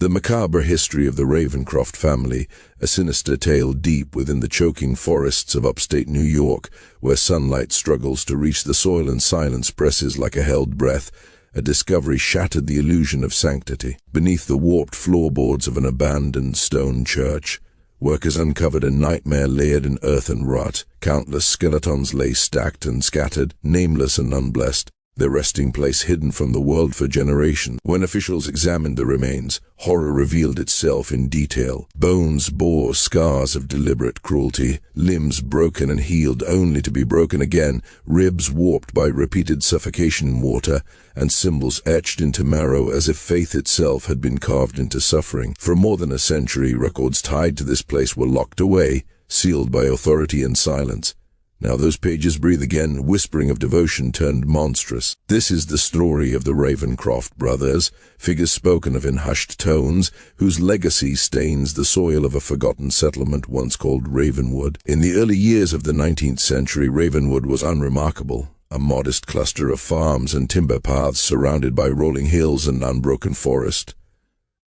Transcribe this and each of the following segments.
The macabre history of the Ravencroft family, a sinister tale deep within the choking forests of upstate New York, where sunlight struggles to reach the soil and silence presses like a held breath. A discovery shattered the illusion of sanctity. Beneath the warped floorboards of an abandoned stone church, workers uncovered a nightmare layered in earth and rot. Countless skeletons lay stacked and scattered, nameless and unblessed, their resting place hidden from the world for generations. When officials examined the remains, horror revealed itself in detail. Bones bore scars of deliberate cruelty, limbs broken and healed only to be broken again, ribs warped by repeated suffocation in water, and symbols etched into marrow as if faith itself had been carved into suffering. For more than a century, records tied to this place were locked away, sealed by authority and silence. Now those pages breathe again, whispering of devotion turned monstrous. This is the story of the Ravencroft brothers, figures spoken of in hushed tones, whose legacy stains the soil of a forgotten settlement once called Ravenwood. In the early years of the 19th century, Ravenwood was unremarkable, a modest cluster of farms and timber paths surrounded by rolling hills and unbroken forest.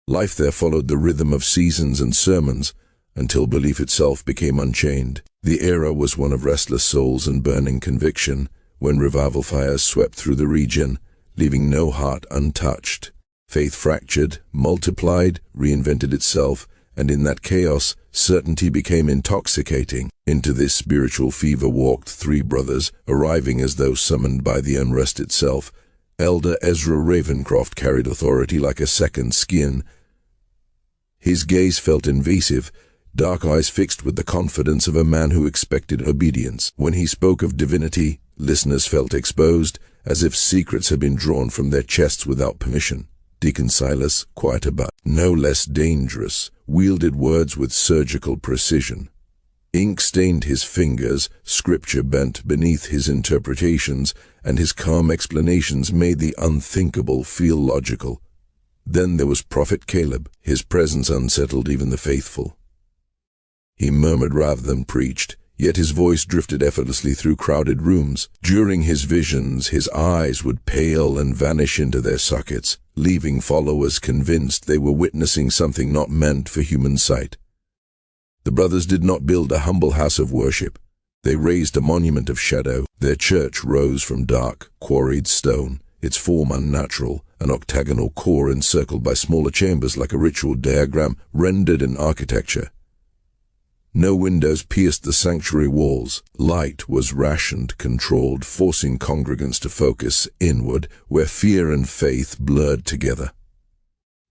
Life there followed the rhythm of seasons and sermons, until belief itself became unchained. The era was one of restless souls and burning conviction, when revival fires swept through the region, leaving no heart untouched. Faith fractured, multiplied, reinvented itself, and in that chaos, certainty became intoxicating. Into this spiritual fever walked three brothers, arriving as though summoned by the unrest itself. Elder Ezra Ravencroft carried authority like a second skin. His gaze felt invasive, dark eyes fixed with the confidence of a man who expected obedience. When he spoke of divinity, listeners felt exposed, as if secrets had been drawn from their chests without permission. Deacon Silas, quieter but no less dangerous, wielded words with surgical precision. Ink stained his fingers, scripture bent beneath his interpretations, and his calm explanations made the unthinkable feel logical. Then there was Prophet Caleb. His presence unsettled even the faithful. He murmured rather than preached, yet his voice drifted effortlessly through crowded rooms. During his visions, his eyes would pale and vanish into their sockets, leaving followers convinced they were witnessing something not meant for human sight. The brothers did not build a humble house of worship. They raised a monument of shadow. Their church rose from dark, quarried stone, its form unnatural, an octagonal core encircled by smaller chambers like a ritual diagram rendered in architecture. No windows pierced the sanctuary walls. Light was rationed, controlled, forcing congregants to focus inward, where fear and faith blurred together.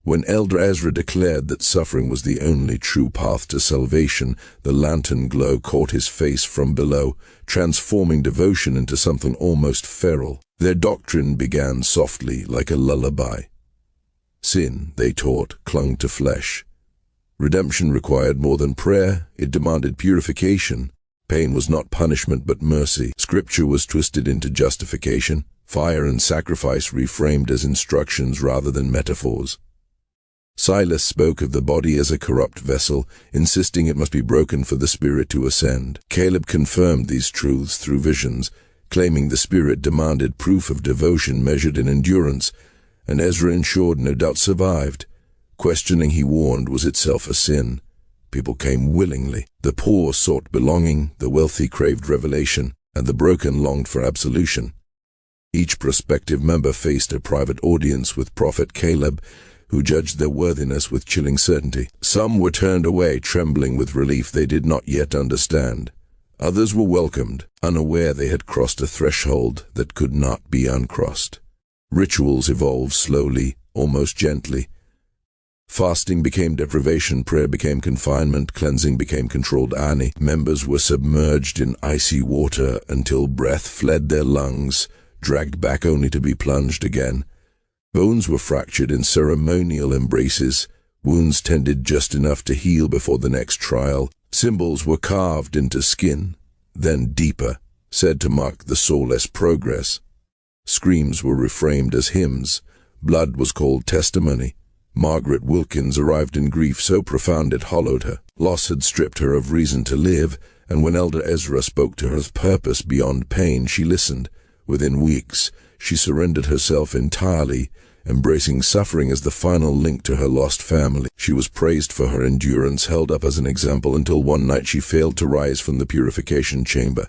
When Elder Ezra declared that suffering was the only true path to salvation, the lantern glow caught his face from below, transforming devotion into something almost feral. Their doctrine began softly, like a lullaby. Sin, they taught, clung to flesh. Redemption required more than prayer, it demanded purification. Pain was not punishment but mercy. Scripture was twisted into justification, fire and sacrifice reframed as instructions rather than metaphors. Silas spoke of the body as a corrupt vessel, insisting it must be broken for the spirit to ascend. Caleb confirmed these truths through visions, claiming the spirit demanded proof of devotion measured in endurance, and Ezra ensured no doubt survived. Questioning, he warned, was itself a sin. People came willingly. The poor sought belonging, the wealthy craved revelation, and the broken longed for absolution. Each prospective member faced a private audience with Prophet Caleb, who judged their worthiness with chilling certainty. Some were turned away, trembling with relief they did not yet understand. Others were welcomed, unaware they had crossed a threshold that could not be uncrossed. Rituals evolved slowly, almost gently. Fasting became deprivation, prayer became confinement, cleansing became controlled agony. Members were submerged in icy water until breath fled their lungs, dragged back only to be plunged again. Bones were fractured in ceremonial embraces, wounds tended just enough to heal before the next trial. Symbols were carved into skin, then deeper, said to mark the soulless progress. Screams were reframed as hymns. Blood was called testimony. Margaret Wilkins arrived in grief so profound it hollowed her. Loss had stripped her of reason to live, and when Elder Ezra spoke to her of purpose beyond pain, she listened. Within weeks, she surrendered herself entirely, embracing suffering as the final link to her lost family. She was praised for her endurance, held up as an example, until one night she failed to rise from the purification chamber.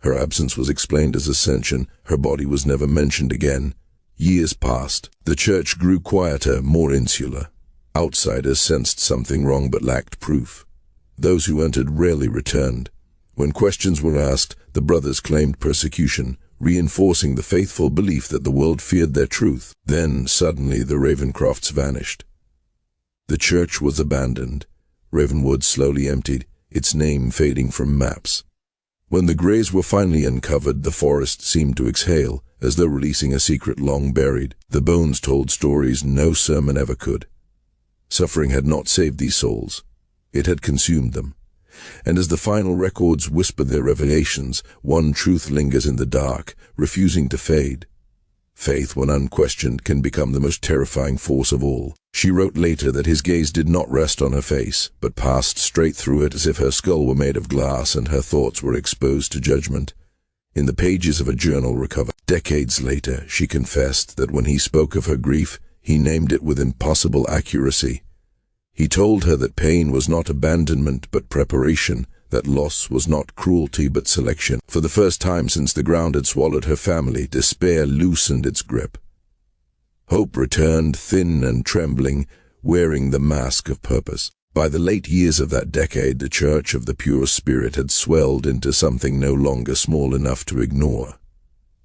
Her absence was explained as ascension. Her body was never mentioned again. Years passed. The church grew quieter, more insular. Outsiders sensed something wrong but lacked proof. Those who entered rarely returned. When questions were asked, the brothers claimed persecution, reinforcing the faithful belief that the world feared their truth. Then, suddenly, the Ravencrofts vanished. The church was abandoned. Ravenwood slowly emptied, its name fading from maps. When the graves were finally uncovered, the forest seemed to exhale, as though releasing a secret long buried. The bones told stories no sermon ever could. Suffering had not saved these souls. It had consumed them. And as the final records whisper their revelations, one truth lingers in the dark, refusing to fade. Faith, when unquestioned, can become the most terrifying force of all. She wrote later that his gaze did not rest on her face, but passed straight through it as if her skull were made of glass and her thoughts were exposed to judgment. In the pages of a journal recovered decades later, she confessed that when he spoke of her grief, he named it with impossible accuracy. He told her that pain was not abandonment but preparation, that loss was not cruelty but selection. For the first time since the ground had swallowed her family, despair loosened its grip. Hope returned, thin and trembling, wearing the mask of purpose. By the late years of that decade, the Church of the Pure Spirit had swelled into something no longer small enough to ignore.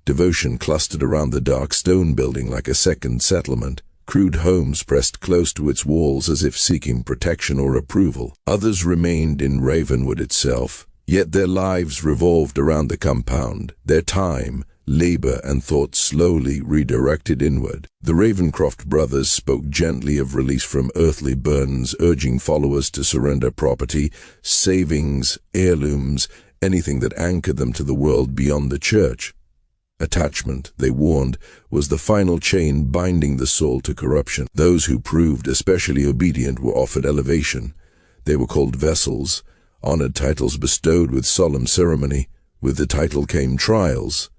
Devotion clustered around the dark stone building like a second settlement. Crude homes pressed close to its walls as if seeking protection or approval. Others remained in Ravenwood itself, yet their lives revolved around the compound, their time, labor, and thought slowly redirected inward. The Ravencroft brothers spoke gently of release from earthly burdens, urging followers to surrender property, savings, heirlooms, anything that anchored them to the world beyond the church. Attachment, they warned, was the final chain binding the soul to corruption. Those who proved especially obedient were offered elevation. They were called vessels, honored titles bestowed with solemn ceremony. With the title came trials.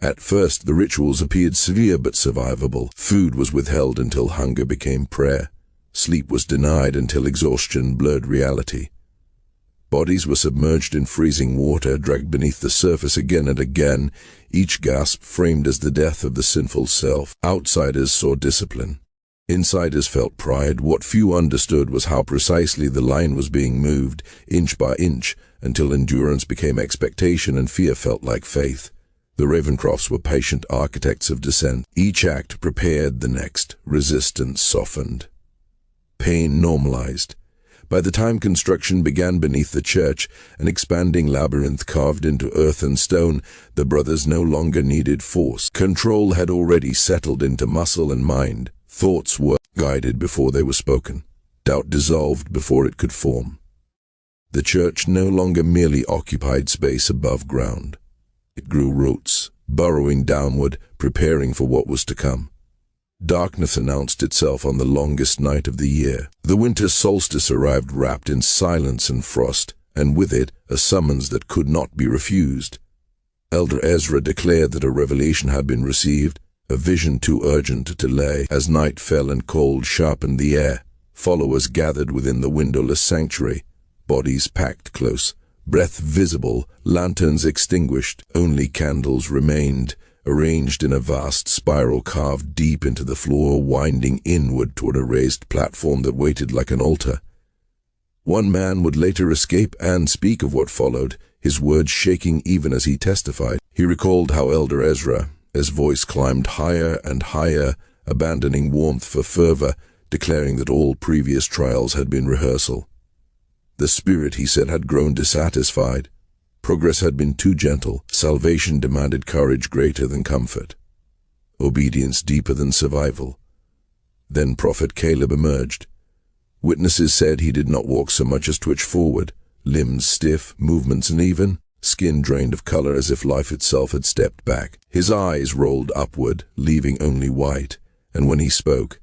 At first, the rituals appeared severe but survivable. Food was withheld until hunger became prayer. Sleep was denied until exhaustion blurred reality. Bodies were submerged in freezing water, dragged beneath the surface again and again, each gasp framed as the death of the sinful self. Outsiders saw discipline. Insiders felt pride. What few understood was how precisely the line was being moved, inch by inch, until endurance became expectation and fear felt like faith. The Ravencrofts were patient architects of descent. Each act prepared the next. Resistance softened. Pain normalized. By the time construction began beneath the church, an expanding labyrinth carved into earth and stone, the brothers no longer needed force. Control had already settled into muscle and mind. Thoughts were guided before they were spoken. Doubt dissolved before it could form. The church no longer merely occupied space above ground. It grew roots, burrowing downward, preparing for what was to come. Darkness announced itself on the longest night of the year. The winter solstice arrived wrapped in silence and frost, and with it a summons that could not be refused. Elder Ezra declared that a revelation had been received, a vision too urgent to delay. As night fell and cold sharpened the air, followers gathered within the windowless sanctuary, bodies packed close, breath visible, lanterns extinguished. Only candles remained, arranged in a vast spiral carved deep into the floor, winding inward toward a raised platform that waited like an altar. One man would later escape and speak of what followed, his words shaking even as he testified. He recalled how Elder Ezra, his voice climbed higher and higher, abandoning warmth for fervor, declaring that all previous trials had been rehearsal. The spirit, he said, had grown dissatisfied. Progress had been too gentle. Salvation demanded courage greater than comfort, obedience deeper than survival. Then Prophet Caleb emerged. Witnesses said he did not walk so much as twitch forward, limbs stiff, movements uneven, skin drained of color as if life itself had stepped back. His eyes rolled upward, leaving only white, and when he spoke,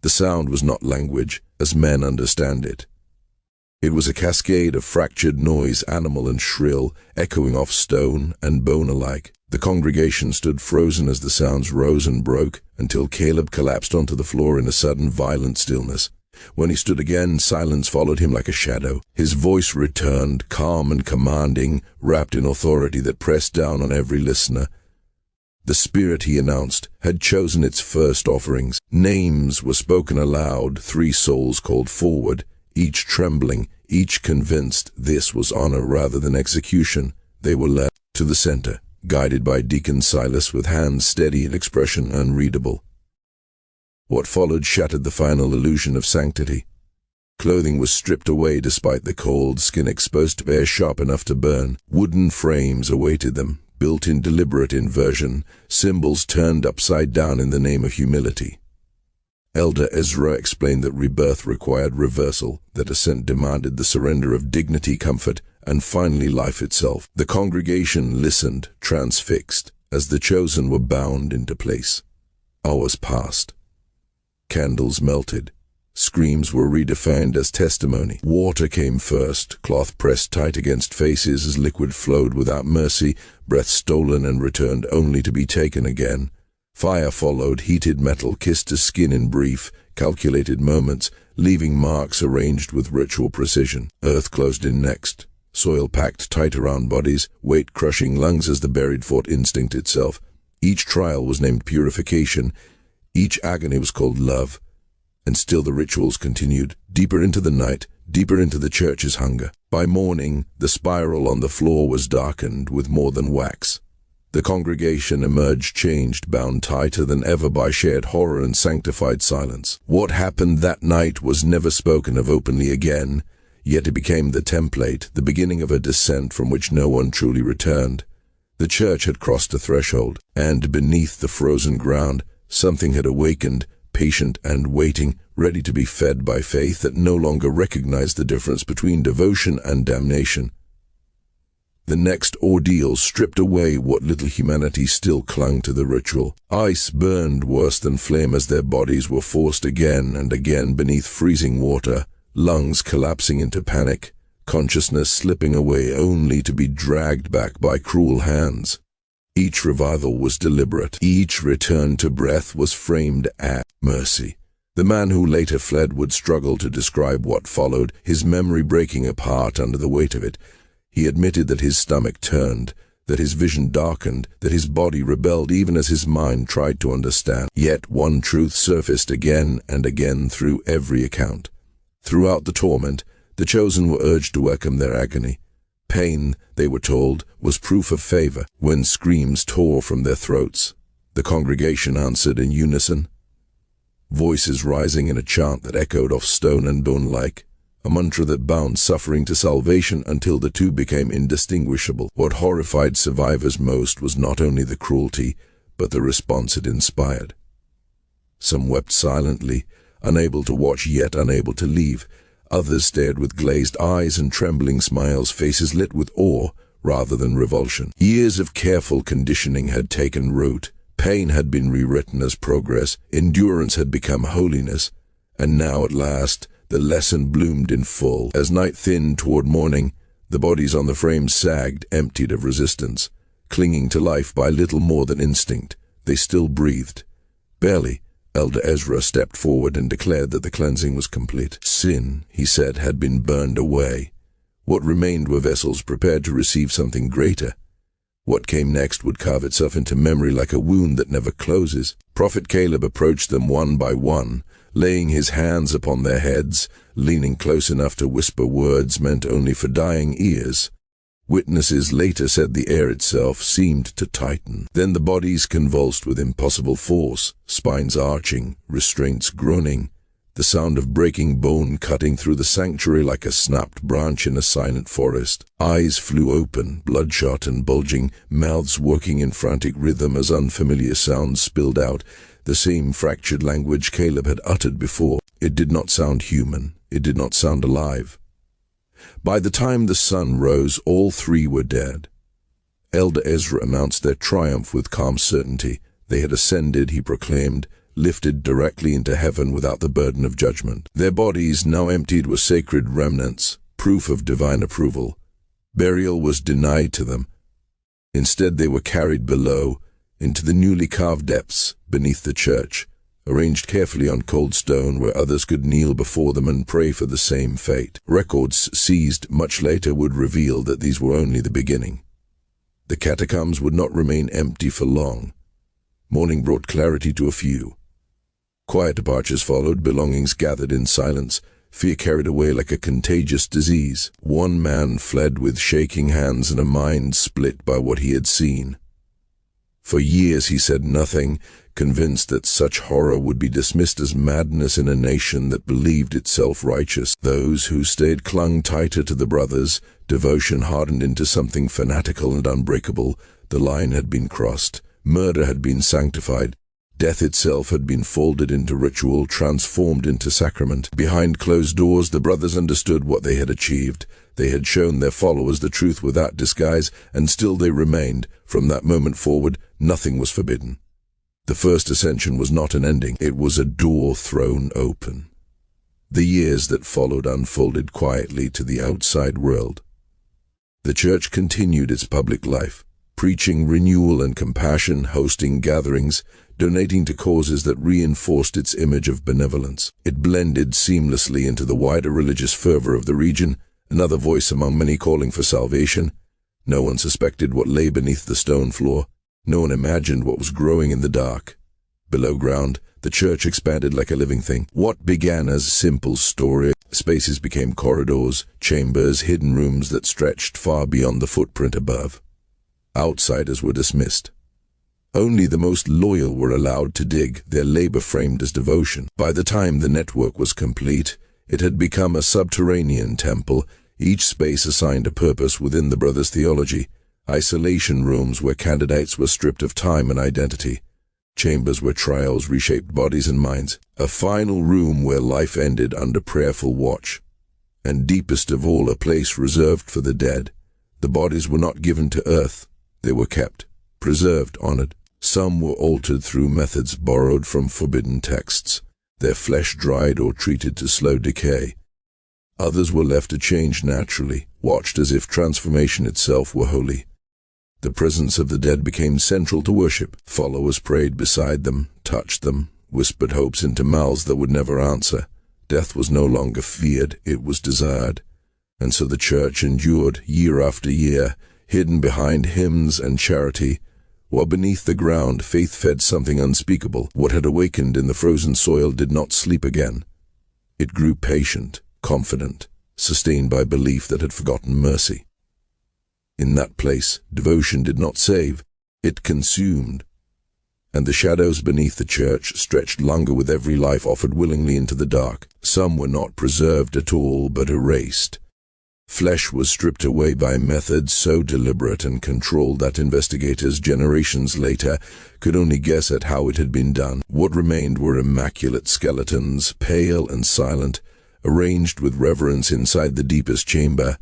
the sound was not language as men understand it. It was a cascade of fractured noise, animal and shrill, echoing off stone and bone alike. The congregation stood frozen as the sounds rose and broke, until Caleb collapsed onto the floor in a sudden violent stillness. When he stood again, silence followed him like a shadow. His voice returned, calm and commanding, wrapped in authority that pressed down on every listener. The spirit, he announced, had chosen its first offerings. Names were spoken aloud, 3 souls called forward, each trembling, each convinced this was honor rather than execution. They were led to the center, guided by Deacon Silas with hands steady and expression unreadable. What followed shattered the final illusion of sanctity. Clothing was stripped away despite the cold, skin exposed to air sharp enough to burn. Wooden frames awaited them, built in deliberate inversion, symbols turned upside down in the name of humility. Elder Ezra explained that rebirth required reversal, that ascent demanded the surrender of dignity, comfort, and finally life itself. The congregation listened, transfixed, as the chosen were bound into place. Hours passed. Candles melted. Screams were redefined as testimony. Water came first, cloth pressed tight against faces as liquid flowed without mercy, breath stolen and returned only to be taken again. Fire followed, heated metal kissed to skin in brief, calculated moments, leaving marks arranged with ritual precision. Earth closed in next. Soil packed tight around bodies, weight crushing lungs as the buried fought instinct itself. Each trial was named purification. Each agony was called love. And still the rituals continued, deeper into the night, deeper into the church's hunger. By morning, the spiral on the floor was darkened with more than wax. The congregation emerged changed, bound tighter than ever by shared horror and sanctified silence. What happened that night was never spoken of openly again, yet it became the template, the beginning of a descent from which no one truly returned. The church had crossed a threshold, and beneath the frozen ground, something had awakened, patient and waiting, ready to be fed by faith that no longer recognized the difference between devotion and damnation. The next ordeal stripped away what little humanity still clung to the ritual. Ice burned worse than flame as their bodies were forced again and again beneath freezing water, lungs collapsing into panic, consciousness slipping away only to be dragged back by cruel hands. Each revival was deliberate. Each return to breath was framed as mercy. The man who later fled would struggle to describe what followed, his memory breaking apart under the weight of it. He admitted that his stomach turned, that his vision darkened, that his body rebelled even as his mind tried to understand. Yet one truth surfaced again and again through every account. Throughout the torment, the chosen were urged to welcome their agony. Pain, they were told, was proof of favor. When screams tore from their throats, the congregation answered in unison, voices rising in a chant that echoed off stone and bone-like, a mantra that bound suffering to salvation until the two became indistinguishable. What horrified survivors most was not only the cruelty, but the response it inspired. Some wept silently, unable to watch yet unable to leave. Others stared with glazed eyes and trembling smiles, faces lit with awe rather than revulsion. Years of careful conditioning had taken root. Pain had been rewritten as progress. Endurance had become holiness. And now, at last, the lesson bloomed in full. As night thinned toward morning, the bodies on the frames sagged, emptied of resistance. Clinging to life by little more than instinct, they still breathed. Barely. Elder Ezra stepped forward and declared that the cleansing was complete. Sin, he said, had been burned away. What remained were vessels prepared to receive something greater. What came next would carve itself into memory like a wound that never closes. Prophet Caleb approached them one by one, laying his hands upon their heads, leaning close enough to whisper words meant only for dying ears. Witnesses later said the air itself seemed to tighten. Then the bodies convulsed with impossible force, spines arching, restraints groaning, the sound of breaking bone cutting through the sanctuary like a snapped branch in a silent forest. Eyes flew open, bloodshot and bulging, mouths working in frantic rhythm as unfamiliar sounds spilled out, the same fractured language Caleb had uttered before. It did not sound human. It did not sound alive. By the time the sun rose, all three were dead. Elder Ezra announced their triumph with calm certainty. They had ascended, he proclaimed, lifted directly into heaven without the burden of judgment. Their bodies, now emptied, were sacred remnants, proof of divine approval. Burial was denied to them. Instead, they were carried below, into the newly carved depths beneath the church, arranged carefully on cold stone where others could kneel before them and pray for the same fate. Records seized much later would reveal that these were only the beginning. The catacombs would not remain empty for long. Morning brought clarity to a few. Quiet departures followed, belongings gathered in silence, fear carried away like a contagious disease. One man fled with shaking hands and a mind split by what he had seen. For years he said nothing, convinced that such horror would be dismissed as madness in a nation that believed itself righteous. Those who stayed clung tighter to the brothers, devotion hardened into something fanatical and unbreakable. The line had been crossed, murder had been sanctified, death itself had been folded into ritual, transformed into sacrament. Behind closed doors, the brothers understood what they had achieved. They had shown their followers the truth without disguise, and still they remained. From that moment forward, nothing was forbidden. The first ascension was not an ending, it was a door thrown open. The years that followed unfolded quietly to the outside world. The church continued its public life, preaching renewal and compassion, hosting gatherings, donating to causes that reinforced its image of benevolence. It blended seamlessly into the wider religious fervor of the region, another voice among many calling for salvation. No one suspected what lay beneath the stone floor. No one imagined what was growing in the dark. Below ground, the church expanded like a living thing. What began as simple story spaces became corridors, chambers, hidden rooms that stretched far beyond the footprint above. Outsiders were dismissed. Only the most loyal were allowed to dig, their labor framed as devotion. By the time the network was complete, it had become a subterranean temple, each space assigned a purpose within the brothers' theology. Isolation rooms where candidates were stripped of time and identity. Chambers where trials reshaped bodies and minds. A final room where life ended under prayerful watch. And deepest of all, a place reserved for the dead. The bodies were not given to earth. They were kept, preserved, honored. Some were altered through methods borrowed from forbidden texts, their flesh dried or treated to slow decay. Others were left to change naturally, watched as if transformation itself were holy. The presence of the dead became central to worship. Followers prayed beside them, touched them, whispered hopes into mouths that would never answer. Death was no longer feared, it was desired. And so the church endured year after year, hidden behind hymns and charity, while beneath the ground faith fed something unspeakable. What had awakened in the frozen soil did not sleep again. It grew patient, confident, sustained by belief that had forgotten mercy. In that place, devotion did not save, it consumed. And the shadows beneath the church stretched longer with every life offered willingly into the dark. Some were not preserved at all, but erased. Flesh was stripped away by methods so deliberate and controlled that investigators generations later could only guess at how it had been done. What remained were immaculate skeletons, pale and silent, arranged with reverence inside the deepest chamber.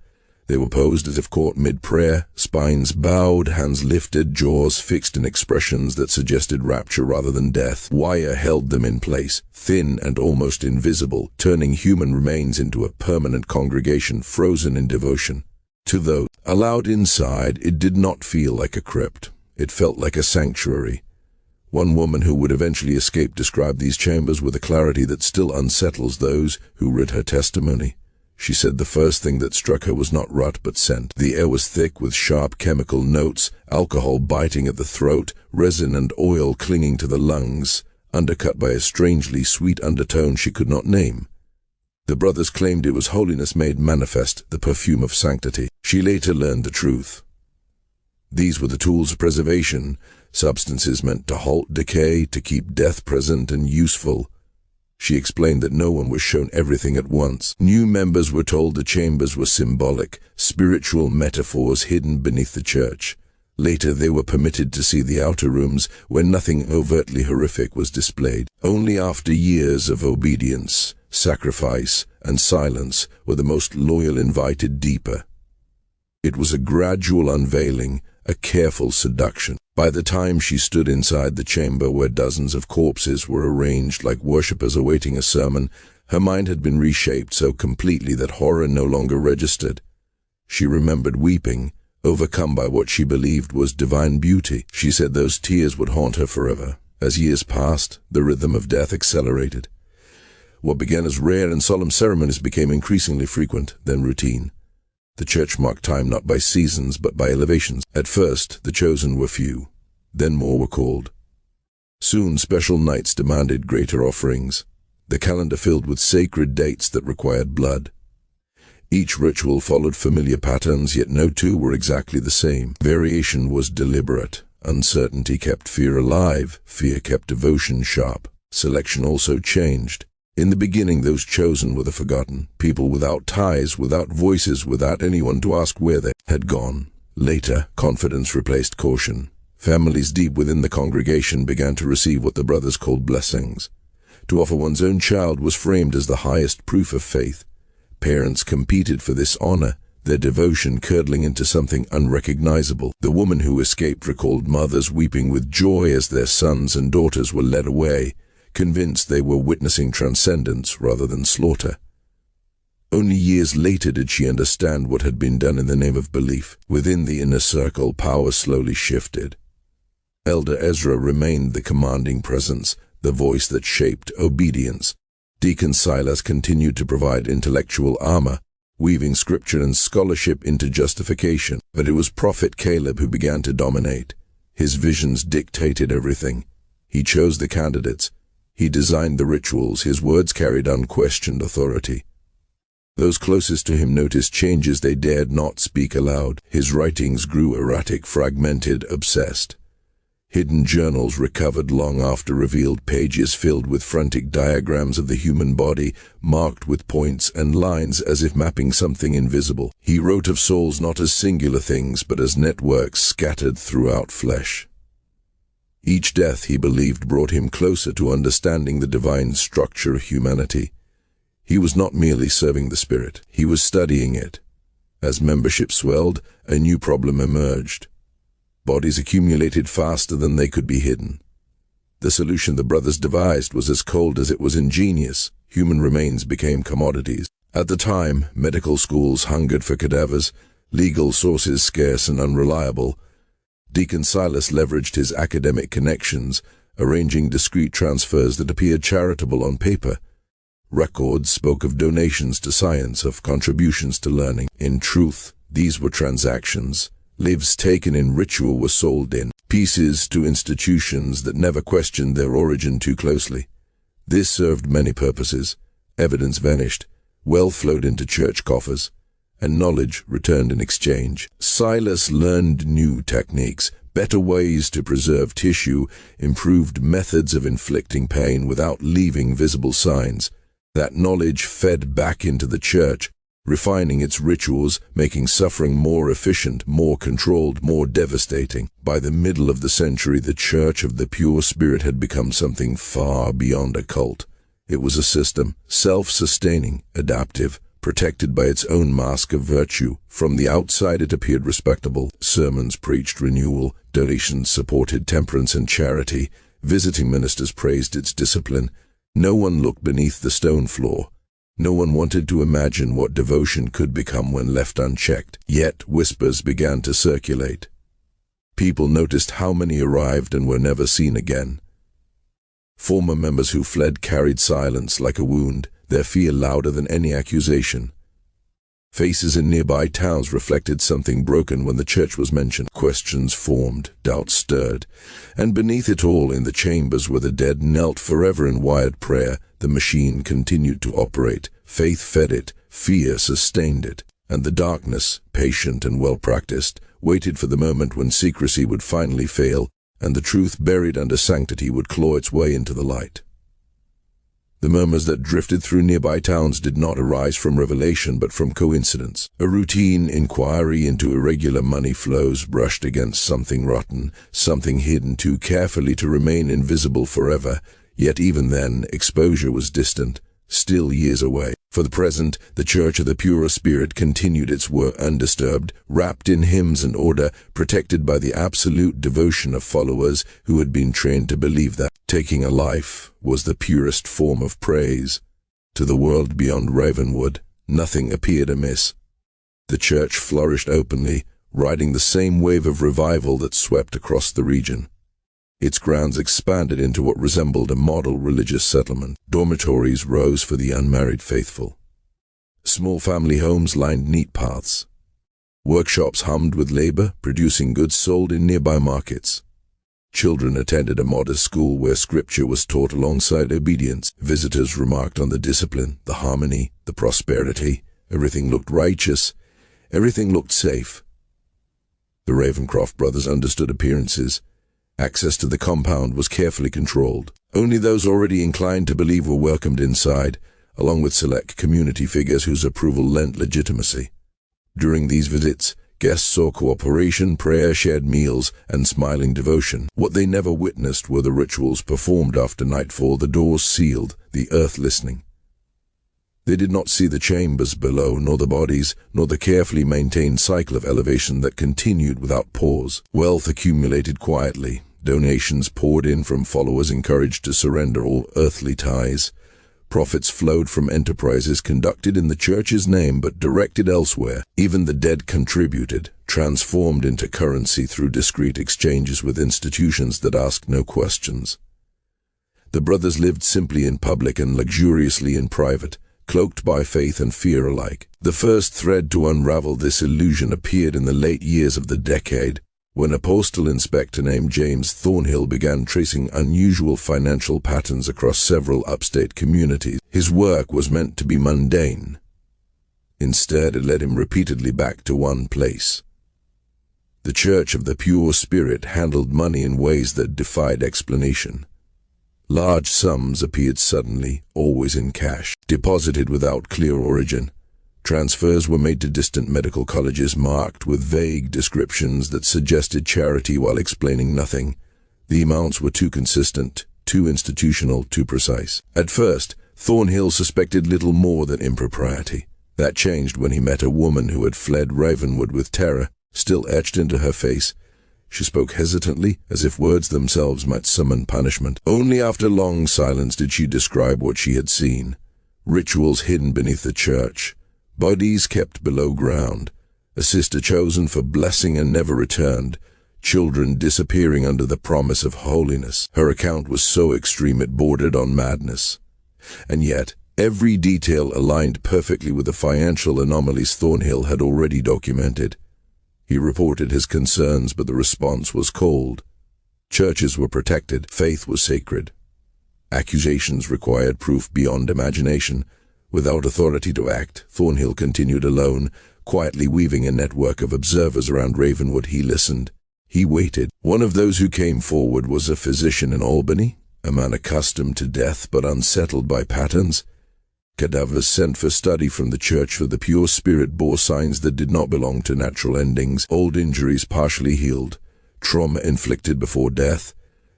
They were posed as if caught mid-prayer, spines bowed, hands lifted, jaws fixed in expressions that suggested rapture rather than death. Wire held them in place, thin and almost invisible, turning human remains into a permanent congregation frozen in devotion. To those allowed inside, it did not feel like a crypt. It felt like a sanctuary. One woman who would eventually escape described these chambers with a clarity that still unsettles those who read her testimony. She said the first thing that struck her was not rot but scent. The air was thick with sharp chemical notes, alcohol biting at the throat, resin and oil clinging to the lungs, undercut by a strangely sweet undertone she could not name. The brothers claimed it was holiness made manifest, the perfume of sanctity. She later learned the truth. These were the tools of preservation, substances meant to halt decay, to keep death present and useful. She explained that no one was shown everything at once. New members were told the chambers were symbolic, spiritual metaphors hidden beneath the church. Later they were permitted to see the outer rooms where nothing overtly horrific was displayed. Only after years of obedience, sacrifice, and silence were the most loyal invited deeper. It was a gradual unveiling, a careful seduction. By the time she stood inside the chamber where dozens of corpses were arranged like worshippers awaiting a sermon, her mind had been reshaped so completely that horror no longer registered. She remembered weeping, overcome by what she believed was divine beauty. She said those tears would haunt her forever. As years passed, the rhythm of death accelerated. What began as rare and solemn ceremonies became increasingly frequent, then routine. The church marked time not by seasons but by elevations. At first, the chosen were few. Then more were called. Soon special nights demanded greater offerings. The calendar filled with sacred dates that required blood. Each ritual followed familiar patterns, yet no two were exactly the same. Variation was deliberate. Uncertainty kept fear alive. Fear kept devotion sharp. Selection also changed. In the beginning, those chosen were the forgotten, people without ties, without voices, without anyone to ask where they had gone. Later, confidence replaced caution. Families deep within the congregation began to receive what the brothers called blessings. To offer one's own child was framed as the highest proof of faith. Parents competed for this honor, their devotion curdling into something unrecognizable. The woman who escaped recalled mothers weeping with joy as their sons and daughters were led away, convinced they were witnessing transcendence rather than slaughter. Only years later did she understand what had been done in the name of belief. Within the inner circle, power slowly shifted. Elder Ezra remained the commanding presence, the voice that shaped obedience. Deacon Silas continued to provide intellectual armor, weaving scripture and scholarship into justification. But it was Prophet Caleb who began to dominate. His visions dictated everything. He chose the candidates. He designed the rituals. His words carried unquestioned authority. Those closest to him noticed changes they dared not speak aloud. His writings grew erratic, fragmented, obsessed. Hidden journals recovered long after revealed, pages filled with frantic diagrams of the human body, marked with points and lines as if mapping something invisible. He wrote of souls not as singular things, but as networks scattered throughout flesh. Each death, he believed, brought him closer to understanding the divine structure of humanity. He was not merely serving the Spirit, he was studying it. As membership swelled, a new problem emerged. Bodies accumulated faster than they could be hidden. The solution the brothers devised was as cold as it was ingenious. Human remains became commodities. At the time, medical schools hungered for cadavers, legal sources scarce and unreliable. Deacon Silas leveraged his academic connections, arranging discreet transfers that appeared charitable on paper. Records spoke of donations to science, of contributions to learning. In truth, these were transactions. Lives taken in ritual were sold in pieces to institutions that never questioned their origin too closely. This served many purposes. Evidence vanished, wealth flowed into church coffers, and knowledge returned in exchange. Silas learned new techniques, better ways to preserve tissue, improved methods of inflicting pain without leaving visible signs. That knowledge fed back into the church, refining its rituals, making suffering more efficient, more controlled, more devastating. By the middle of the century, the Church of the Pure Spirit had become something far beyond a cult. It was a system, self-sustaining, adaptive, protected by its own mask of virtue. From the outside it appeared respectable. Sermons preached renewal, donations supported temperance and charity, visiting ministers praised its discipline. No one looked beneath the stone floor. No one wanted to imagine what devotion could become when left unchecked. Yet whispers began to circulate. People noticed how many arrived and were never seen again. Former members who fled carried silence like a wound, their fear louder than any accusation. Faces in nearby towns reflected something broken when the church was mentioned. Questions formed, doubts stirred, and beneath it all, in the chambers where the dead knelt forever in wired prayer, the machine continued to operate. Faith fed it, fear sustained it, and the darkness, patient and well-practiced, waited for the moment when secrecy would finally fail and the truth buried under sanctity would claw its way into the light. The murmurs that drifted through nearby towns did not arise from revelation but from coincidence. A routine inquiry into irregular money flows brushed against something rotten, something hidden too carefully to remain invisible forever. Yet even then, exposure was distant, still years away. For the present, the Church of the Pure Spirit continued its work undisturbed, wrapped in hymns and order, protected by the absolute devotion of followers who had been trained to believe that taking a life was the purest form of praise. To the world beyond Ravenwood, nothing appeared amiss. The Church flourished openly, riding the same wave of revival that swept across the region. Its grounds expanded into what resembled a model religious settlement. Dormitories rose for the unmarried faithful. Small family homes lined neat paths. Workshops hummed with labor, producing goods sold in nearby markets. Children attended a modest school where scripture was taught alongside obedience. Visitors remarked on the discipline, the harmony, the prosperity. Everything looked righteous. Everything looked safe. The Ravencroft brothers understood appearances. Access to the compound was carefully controlled. Only those already inclined to believe were welcomed inside, along with select community figures whose approval lent legitimacy. During these visits, guests saw cooperation, prayer, shared meals, and smiling devotion. What they never witnessed were the rituals performed after nightfall, the doors sealed, the earth listening. They did not see the chambers below, nor the bodies, nor the carefully maintained cycle of elevation that continued without pause. Wealth accumulated quietly. Donations poured in from followers encouraged to surrender all earthly ties. Profits flowed from enterprises conducted in the church's name but directed elsewhere. Even the dead contributed, transformed into currency through discreet exchanges with institutions that asked no questions. The brothers lived simply in public and luxuriously in private, cloaked by faith and fear alike. The first thread to unravel this illusion appeared in the late years of the decade, when a postal inspector named James Thornhill began tracing unusual financial patterns across several upstate communities. His work was meant to be mundane. Instead, it led him repeatedly back to one place. The Church of the Pure Spirit handled money in ways that defied explanation. Large sums appeared suddenly, always in cash, deposited without clear origin. Transfers were made to distant medical colleges marked with vague descriptions that suggested charity while explaining nothing. The amounts were too consistent, too institutional, too precise. At first, Thornhill suspected little more than impropriety. That changed when he met a woman who had fled Ravenwood with terror, still etched into her face. She spoke hesitantly, as if words themselves might summon punishment. Only after long silence did she describe what she had seen. Rituals hidden beneath the church. Bodies kept below ground. A sister chosen for blessing and never returned. Children disappearing under the promise of holiness. Her account was so extreme it bordered on madness. And yet, every detail aligned perfectly with the financial anomalies Thornhill had already documented. He reported his concerns, but the response was cold. Churches were protected, faith was sacred. Accusations required proof beyond imagination. Without authority to act, Thornhill continued alone, quietly weaving a network of observers around Ravenwood. He listened. He waited. One of those who came forward was a physician in Albany, a man accustomed to death but unsettled by patterns. Cadavers sent for study from the Church for the Pure Spirit bore signs that did not belong to natural endings. Old injuries partially healed, trauma inflicted before death,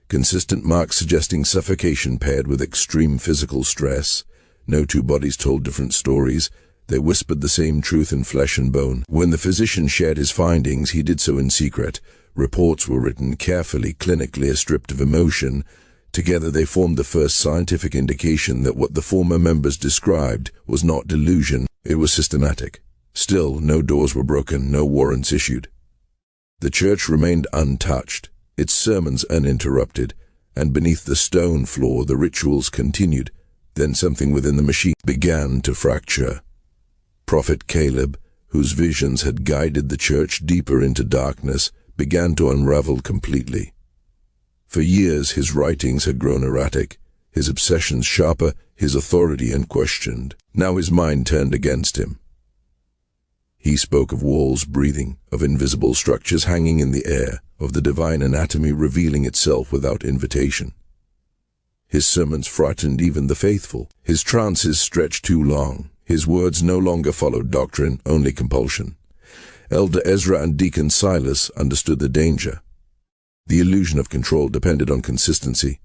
consistent marks suggesting suffocation paired with extreme physical stress. No two bodies told different stories. They whispered the same truth in flesh and bone. When the physician shared his findings, he did so in secret. Reports were written carefully, clinically, stripped of emotion. Together they formed the first scientific indication that what the former members described was not delusion, it was systematic. Still, no doors were broken, no warrants issued. The church remained untouched, its sermons uninterrupted, and beneath the stone floor the rituals continued. Then something within the machine began to fracture. Prophet Caleb, whose visions had guided the church deeper into darkness, began to unravel completely. For years his writings had grown erratic, his obsessions sharper, his authority unquestioned. Now his mind turned against him. He spoke of walls breathing, of invisible structures hanging in the air, of the divine anatomy revealing itself without invitation. His sermons frightened even the faithful. His trances stretched too long. His words no longer followed doctrine, only compulsion. Elder Ezra and Deacon Silas understood the danger. The illusion of control depended on consistency.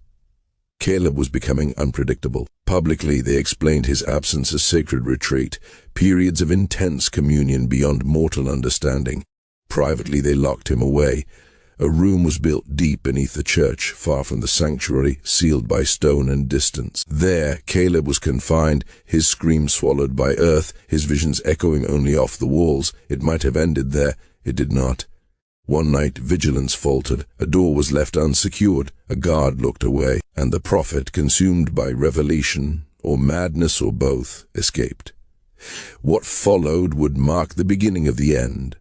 Caleb was becoming unpredictable. Publicly, they explained his absence as sacred retreat, periods of intense communion beyond mortal understanding. Privately, they locked him away. A room was built deep beneath the church, far from the sanctuary, sealed by stone and distance. There, Caleb was confined, his screams swallowed by earth, his visions echoing only off the walls. It might have ended there. It did not. One night, vigilance faltered, a door was left unsecured, a guard looked away, and the prophet, consumed by revelation, or madness or both, escaped. What followed would mark the beginning of the end.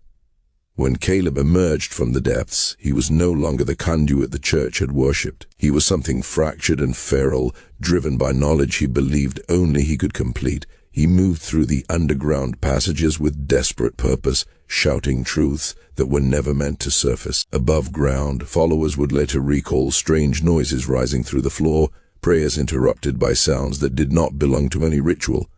When Caleb emerged from the depths, he was no longer the conduit the church had worshipped. He was something fractured and feral, driven by knowledge he believed only he could complete. He moved through the underground passages with desperate purpose, shouting truths that were never meant to surface. Above ground, followers would later recall strange noises rising through the floor, prayers interrupted by sounds that did not belong to any ritual.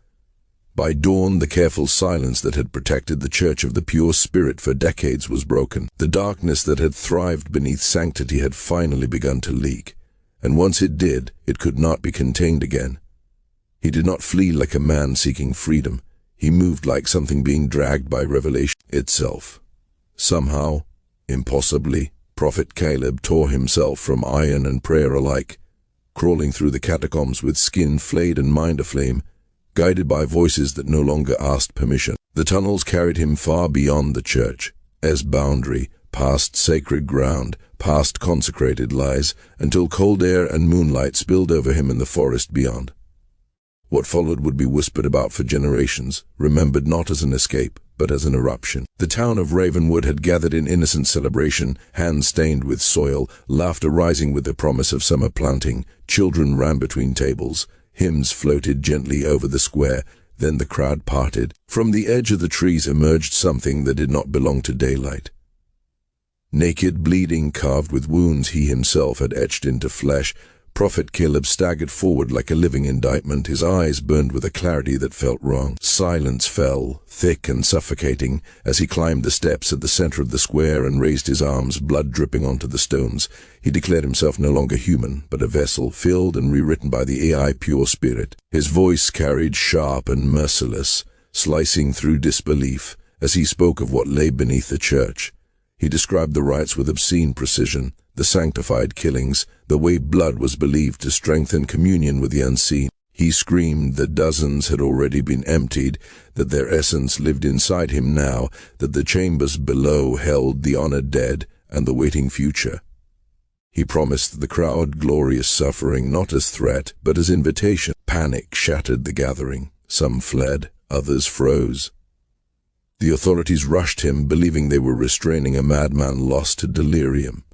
By dawn, the careful silence that had protected the Church of the Pure Spirit for decades was broken. The darkness that had thrived beneath sanctity had finally begun to leak, and once it did, it could not be contained again. He did not flee like a man seeking freedom. He moved like something being dragged by revelation itself. Somehow, impossibly, Prophet Caleb tore himself from iron and prayer alike, crawling through the catacombs with skin flayed and mind aflame, guided by voices that no longer asked permission. The tunnels carried him far beyond the church, as boundary, past sacred ground, past consecrated lies, until cold air and moonlight spilled over him in the forest beyond. What followed would be whispered about for generations, remembered not as an escape, but as an eruption. The town of Ravenwood had gathered in innocent celebration, hands stained with soil, laughter rising with the promise of summer planting. Children ran between tables. Hymns floated gently over the square, then the crowd parted. From the edge of the trees emerged something that did not belong to daylight. Naked, bleeding, carved with wounds he himself had etched into flesh, Prophet Caleb staggered forward like a living indictment, his eyes burned with a clarity that felt wrong. Silence fell, thick and suffocating, as he climbed the steps at the center of the square and raised his arms, blood dripping onto the stones. He declared himself no longer human, but a vessel filled and rewritten by the AI pure spirit. His voice carried sharp and merciless, slicing through disbelief, as he spoke of what lay beneath the church. He described the rites with obscene precision, the sanctified killings, the way blood was believed to strengthen communion with the unseen. He screamed that dozens had already been emptied, that their essence lived inside him now, that the chambers below held the honored dead and the waiting future. He promised the crowd glorious suffering, not as threat, but as invitation. Panic shattered the gathering. Some fled, others froze. The authorities rushed him, believing they were restraining a madman lost to delirium.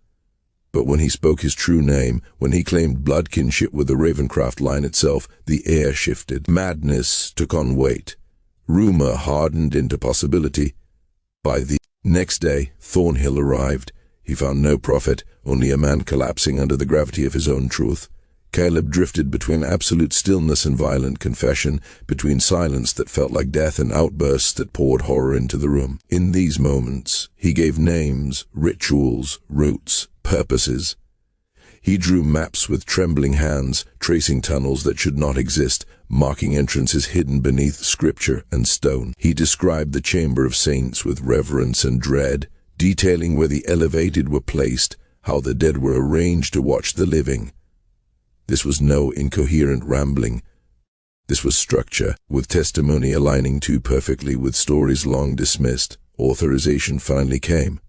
But when he spoke his true name, when he claimed blood kinship with the Ravencroft line itself, the air shifted. Madness took on weight. Rumor hardened into possibility. By the next day, Thornhill arrived. He found no prophet, only a man collapsing under the gravity of his own truth. Caleb drifted between absolute stillness and violent confession, between silence that felt like death and outbursts that poured horror into the room. In these moments, he gave names, rituals, routes, purposes. He drew maps with trembling hands, tracing tunnels that should not exist, marking entrances hidden beneath scripture and stone. He described the chamber of saints with reverence and dread, detailing where the elevated were placed, how the dead were arranged to watch the living. This was no incoherent rambling. This was structure, with testimony aligning too perfectly with stories long dismissed. Authorization finally came.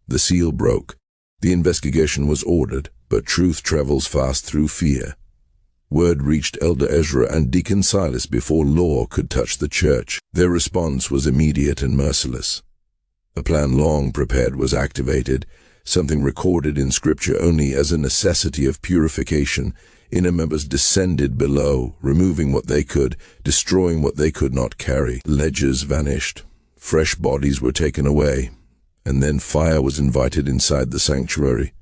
The seal broke. The investigation was ordered, but truth travels fast through fear. Word reached Elder Ezra and Deacon Silas before law could touch the church. Their response was immediate and merciless. A plan long prepared was activated, something recorded in Scripture only as a necessity of purification. Inner members descended below, removing what they could, destroying what they could not carry. Ledgers vanished. Fresh bodies were taken away. And then fire was invited inside the sanctuary.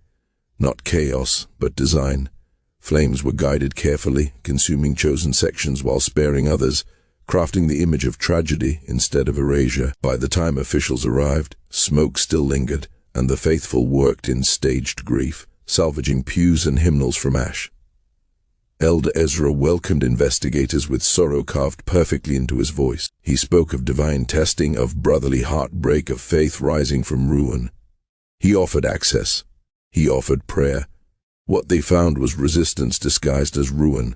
Not chaos, but design. Flames were guided carefully, consuming chosen sections while sparing others, crafting the image of tragedy instead of erasure. By the time officials arrived, smoke still lingered, and the faithful worked in staged grief, salvaging pews and hymnals from ash. Elder Ezra welcomed investigators with sorrow carved perfectly into his voice. He spoke of divine testing, of brotherly heartbreak, of faith rising from ruin. He offered access. He offered prayer. What they found was resistance disguised as ruin.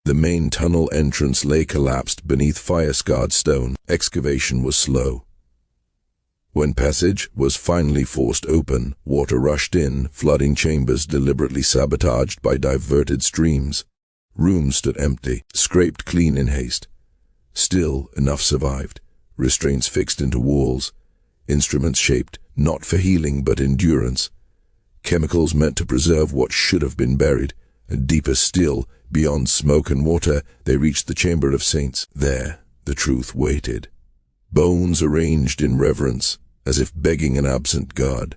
The main tunnel entrance lay collapsed beneath fire-scarred stone. Excavation was slow. When passage was finally forced open, water rushed in, flooding chambers deliberately sabotaged by diverted streams. Rooms stood empty, scraped clean in haste. Still, enough survived, restraints fixed into walls, instruments shaped not for healing but endurance, chemicals meant to preserve what should have been buried, and deeper still, beyond smoke and water, they reached the chamber of saints. There, the truth waited. Bones arranged in reverence, as if begging an absent god.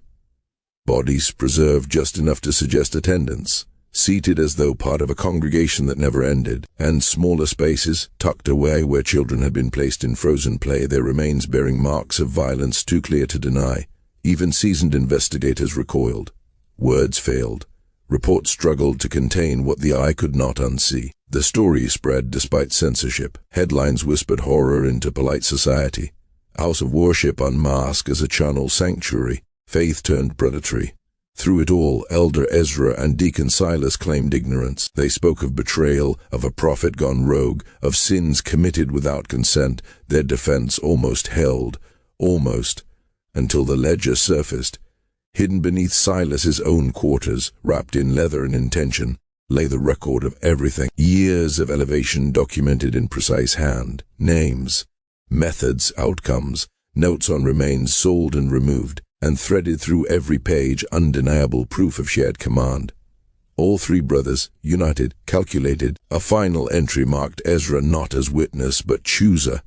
Bodies preserved just enough to suggest attendance, seated as though part of a congregation that never ended, and smaller spaces, tucked away where children had been placed in frozen play, their remains bearing marks of violence too clear to deny. Even seasoned investigators recoiled. Words failed. Reports struggled to contain what the eye could not unsee. The story spread despite censorship. Headlines whispered horror into polite society. House of worship unmasked as a charnel sanctuary. Faith turned predatory. Through it all, Elder Ezra and Deacon Silas claimed ignorance. They spoke of betrayal, of a prophet gone rogue, of sins committed without consent. Their defense almost held, until the ledger surfaced. Hidden beneath Silas's own quarters, wrapped in leather and intention, lay the record of everything. Years of elevation documented in precise hand. Names, methods, outcomes, notes on remains sold and removed, and threaded through every page undeniable proof of shared command. All three brothers, united, calculated. A final entry marked Ezra not as witness but chooser.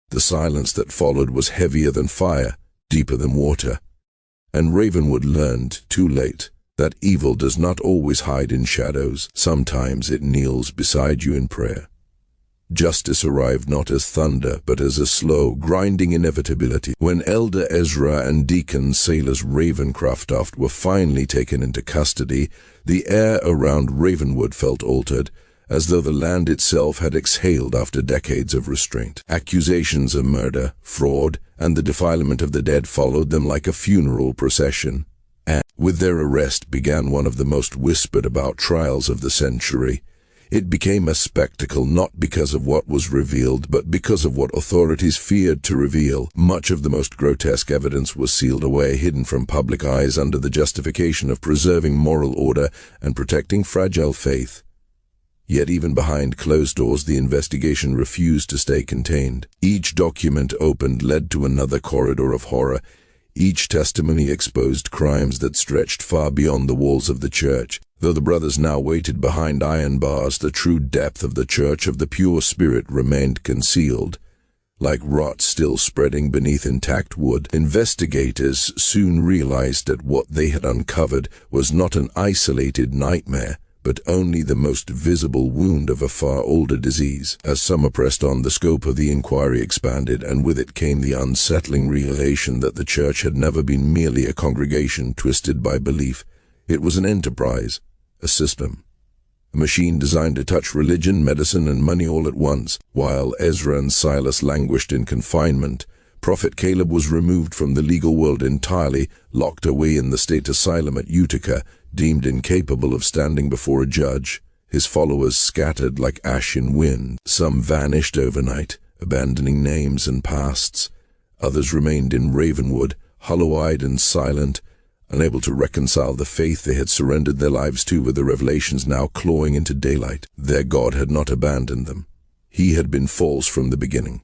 The silence that followed was heavier than fire, deeper than water. And Ravenwood learned, too late, that evil does not always hide in shadows. Sometimes it kneels beside you in prayer. Justice arrived not as thunder, but as a slow, grinding inevitability. When Elder Ezra and Deacon Silas Ravencroft were finally taken into custody, the air around Ravenwood felt altered, as though the land itself had exhaled after decades of restraint. Accusations of murder, fraud, and the defilement of the dead followed them like a funeral procession. And with their arrest began one of the most whispered about trials of the century. It became a spectacle not because of what was revealed, but because of what authorities feared to reveal. Much of the most grotesque evidence was sealed away, hidden from public eyes under the justification of preserving moral order and protecting fragile faith. Yet even behind closed doors, the investigation refused to stay contained. Each document opened led to another corridor of horror. Each testimony exposed crimes that stretched far beyond the walls of the church. Though the brothers now waited behind iron bars, the true depth of the Church of the Pure Spirit remained concealed. Like rot still spreading beneath intact wood, investigators soon realized that what they had uncovered was not an isolated nightmare, but only the most visible wound of a far older disease. As summer pressed on, the scope of the inquiry expanded, and with it came the unsettling realization that the church had never been merely a congregation twisted by belief. It was an enterprise, a system, a machine designed to touch religion, medicine, and money all at once. While Ezra and Silas languished in confinement, Prophet Caleb was removed from the legal world entirely, locked away in the state asylum at Utica, deemed incapable of standing before a judge. His followers scattered like ash in wind. Some vanished overnight, abandoning names and pasts. Others remained in Ravenwood, hollow-eyed and silent, unable to reconcile the faith they had surrendered their lives to with the revelations now clawing into daylight. Their God had not abandoned them. He had been false from the beginning.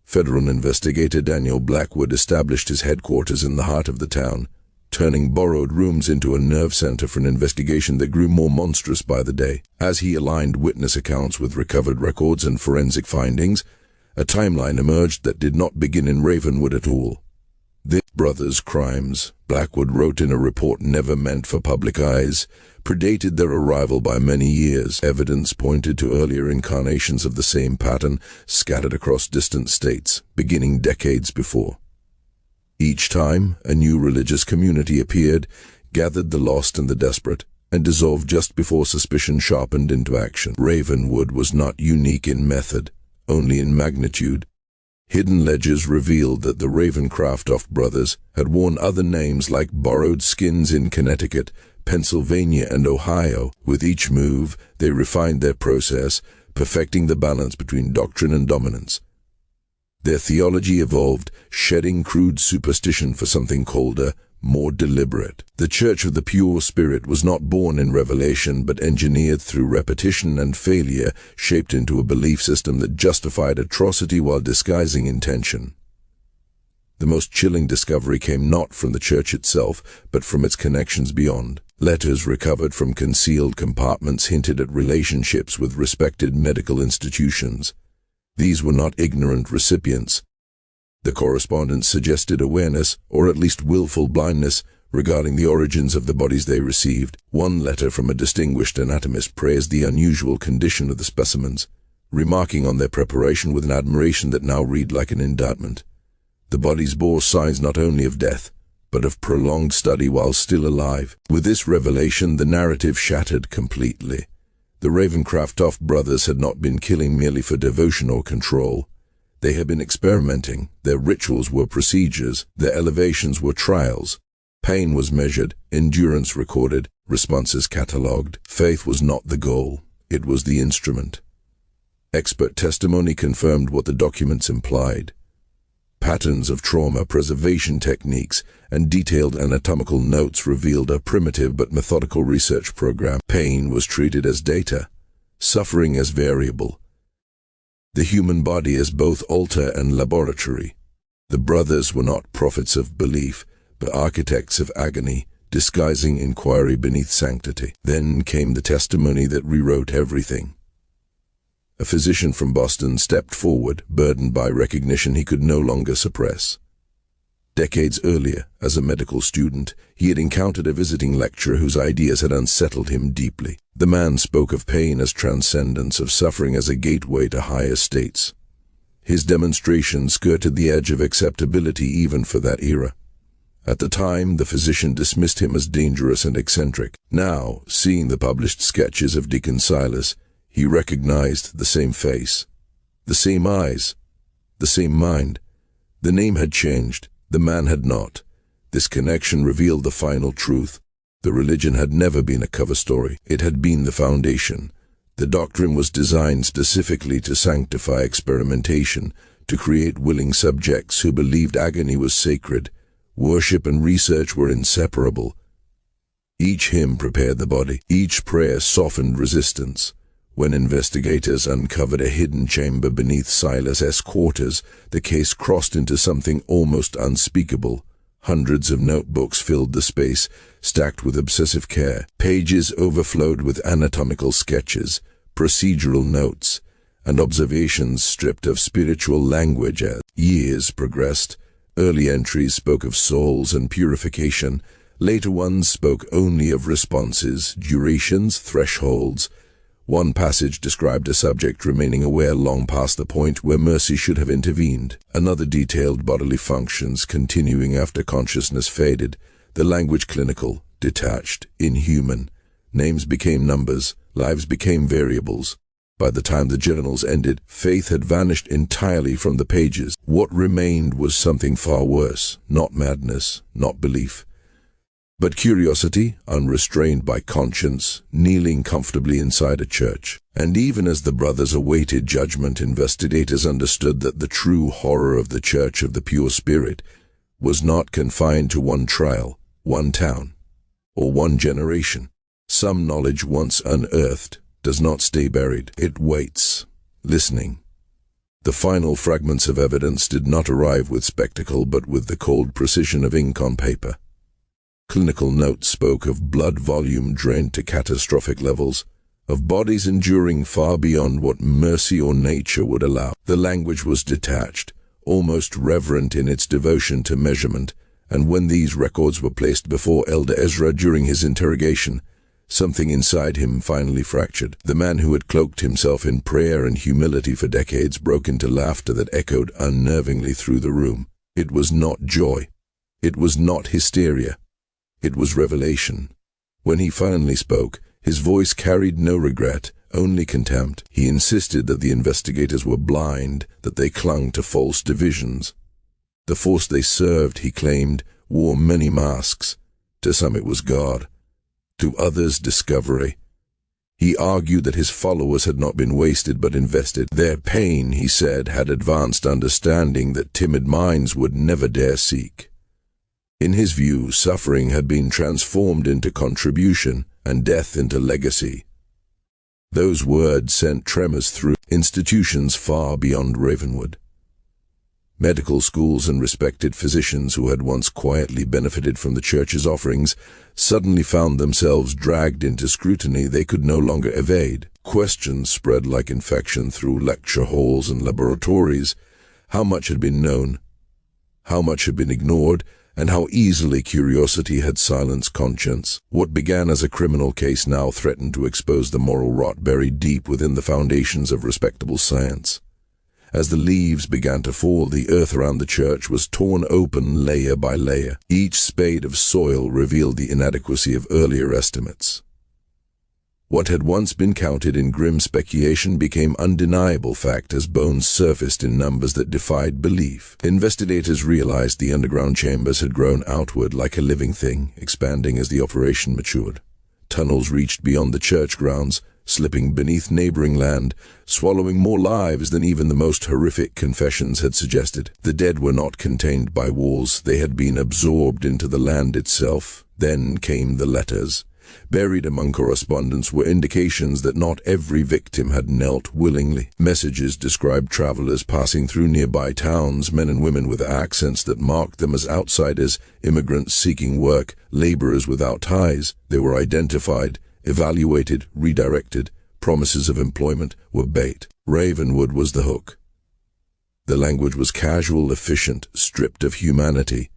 Federal investigator Daniel Blackwood established his headquarters in the heart of the town, turning borrowed rooms into a nerve center for an investigation that grew more monstrous by the day. As he aligned witness accounts with recovered records and forensic findings, a timeline emerged that did not begin in Ravenwood at all. The brothers' crimes, Blackwood wrote in a report never meant for public eyes, predated their arrival by many years. Evidence pointed to earlier incarnations of the same pattern scattered across distant states, beginning decades before. Each time, a new religious community appeared, gathered the lost and the desperate, and dissolved just before suspicion sharpened into action. Ravenwood was not unique in method, only in magnitude. Hidden ledgers revealed that the Ravencroft brothers had worn other names like borrowed skins in Connecticut, Pennsylvania, and Ohio. With each move, they refined their process, perfecting the balance between doctrine and dominance. Their theology evolved, shedding crude superstition for something colder, more deliberate. The Church of the Pure Spirit was not born in revelation, but engineered through repetition and failure, shaped into a belief system that justified atrocity while disguising intention. The most chilling discovery came not from the Church itself, but from its connections beyond. Letters recovered from concealed compartments hinted at relationships with respected medical institutions. These were not ignorant recipients. The correspondence suggested awareness, or at least willful blindness, regarding the origins of the bodies they received. One letter from a distinguished anatomist praised the unusual condition of the specimens, remarking on their preparation with an admiration that now read like an indictment. The bodies bore signs not only of death, but of prolonged study while still alive. With this revelation, the narrative shattered completely. The Ravencroft brothers had not been killing merely for devotion or control. They had been experimenting. Their rituals were procedures. Their elevations were trials. Pain was measured, endurance recorded, responses catalogued. Faith was not the goal. It was the instrument. Expert testimony confirmed what the documents implied. Patterns of trauma preservation techniques and detailed anatomical notes revealed a primitive but methodical research program. Pain was treated as data, suffering as variable. The human body as both altar and laboratory. The brothers were not prophets of belief, but architects of agony, disguising inquiry beneath sanctity. Then came the testimony that rewrote everything. A physician from Boston stepped forward, burdened by recognition he could no longer suppress. Decades earlier, as a medical student, he had encountered a visiting lecturer whose ideas had unsettled him deeply. The man spoke of pain as transcendence, of suffering as a gateway to higher states. His demonstration skirted the edge of acceptability even for that era. At the time, the physician dismissed him as dangerous and eccentric. Now, seeing the published sketches of Deacon Silas, he recognized the same face, the same eyes, the same mind. The name had changed, the man had not. This connection revealed the final truth. The religion had never been a cover story. It had been the foundation. The doctrine was designed specifically to sanctify experimentation, to create willing subjects who believed agony was sacred. Worship and research were inseparable. Each hymn prepared the body. Each prayer softened resistance. When investigators uncovered a hidden chamber beneath Silas's quarters, the case crossed into something almost unspeakable. Hundreds of notebooks filled the space, stacked with obsessive care. Pages overflowed with anatomical sketches, procedural notes, and observations stripped of spiritual language. As years progressed, early entries spoke of souls and purification. Later ones spoke only of responses, durations, thresholds. One passage described a subject remaining aware long past the point where mercy should have intervened. Another detailed bodily functions continuing after consciousness faded. The language clinical, detached, inhuman. Names became numbers, lives became variables. By the time the journals ended, faith had vanished entirely from the pages. What remained was something far worse, not madness, not belief, but curiosity, unrestrained by conscience, kneeling comfortably inside a church. And even as the brothers awaited judgment, investigators understood that the true horror of the Church of the Pure Spirit was not confined to one trial, one town, or one generation. Some knowledge once unearthed does not stay buried. It waits, listening. The final fragments of evidence did not arrive with spectacle, but with the cold precision of ink on paper. Clinical notes spoke of blood volume drained to catastrophic levels, of bodies enduring far beyond what mercy or nature would allow. The language was detached, almost reverent in its devotion to measurement, and when these records were placed before Elder Ezra during his interrogation, something inside him finally fractured. The man who had cloaked himself in prayer and humility for decades broke into laughter that echoed unnervingly through the room. It was not joy. It was not hysteria. It was revelation. When he finally spoke, his voice carried no regret, only contempt. He insisted that the investigators were blind, that they clung to false divisions. The force they served, he claimed, wore many masks. To some it was God, to others discovery. He argued that his followers had not been wasted but invested. Their pain, he said, had advanced understanding that timid minds would never dare seek. In his view, suffering had been transformed into contribution and death into legacy. Those words sent tremors through institutions far beyond Ravenwood. Medical schools and respected physicians who had once quietly benefited from the church's offerings suddenly found themselves dragged into scrutiny they could no longer evade. Questions spread like infection through lecture halls and laboratories. How much had been known? How much had been ignored? And how easily curiosity had silenced conscience. What began as a criminal case now threatened to expose the moral rot buried deep within the foundations of respectable science. As the leaves began to fall, the earth around the church was torn open layer by layer. Each spade of soil revealed the inadequacy of earlier estimates. What had once been counted in grim speculation became undeniable fact as bones surfaced in numbers that defied belief. Investigators realized the underground chambers had grown outward like a living thing, expanding as the operation matured. Tunnels reached beyond the church grounds, slipping beneath neighboring land, swallowing more lives than even the most horrific confessions had suggested. The dead were not contained by walls, they had been absorbed into the land itself. Then came the letters. Buried among correspondence were indications that not every victim had knelt willingly. Messages described travelers passing through nearby towns, men and women with accents that marked them as outsiders, immigrants seeking work, laborers without ties. They were identified, evaluated, redirected. Promises of employment were bait. Ravenwood was the hook. The language was casual, efficient, stripped of humanity.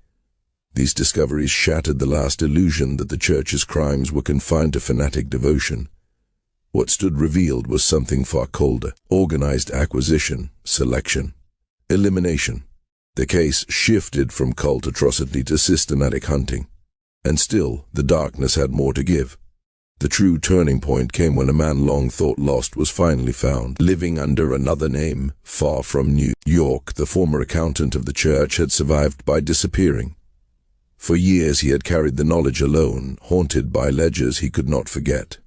These discoveries shattered the last illusion that the church's crimes were confined to fanatic devotion. What stood revealed was something far colder: organized acquisition, selection, elimination. The case shifted from cult atrocity to systematic hunting. And still, the darkness had more to give. The true turning point came when a man long thought lost was finally found. Living under another name, far from New York, the former accountant of the church had survived by disappearing. For years he had carried the knowledge alone, haunted by ledgers he could not forget.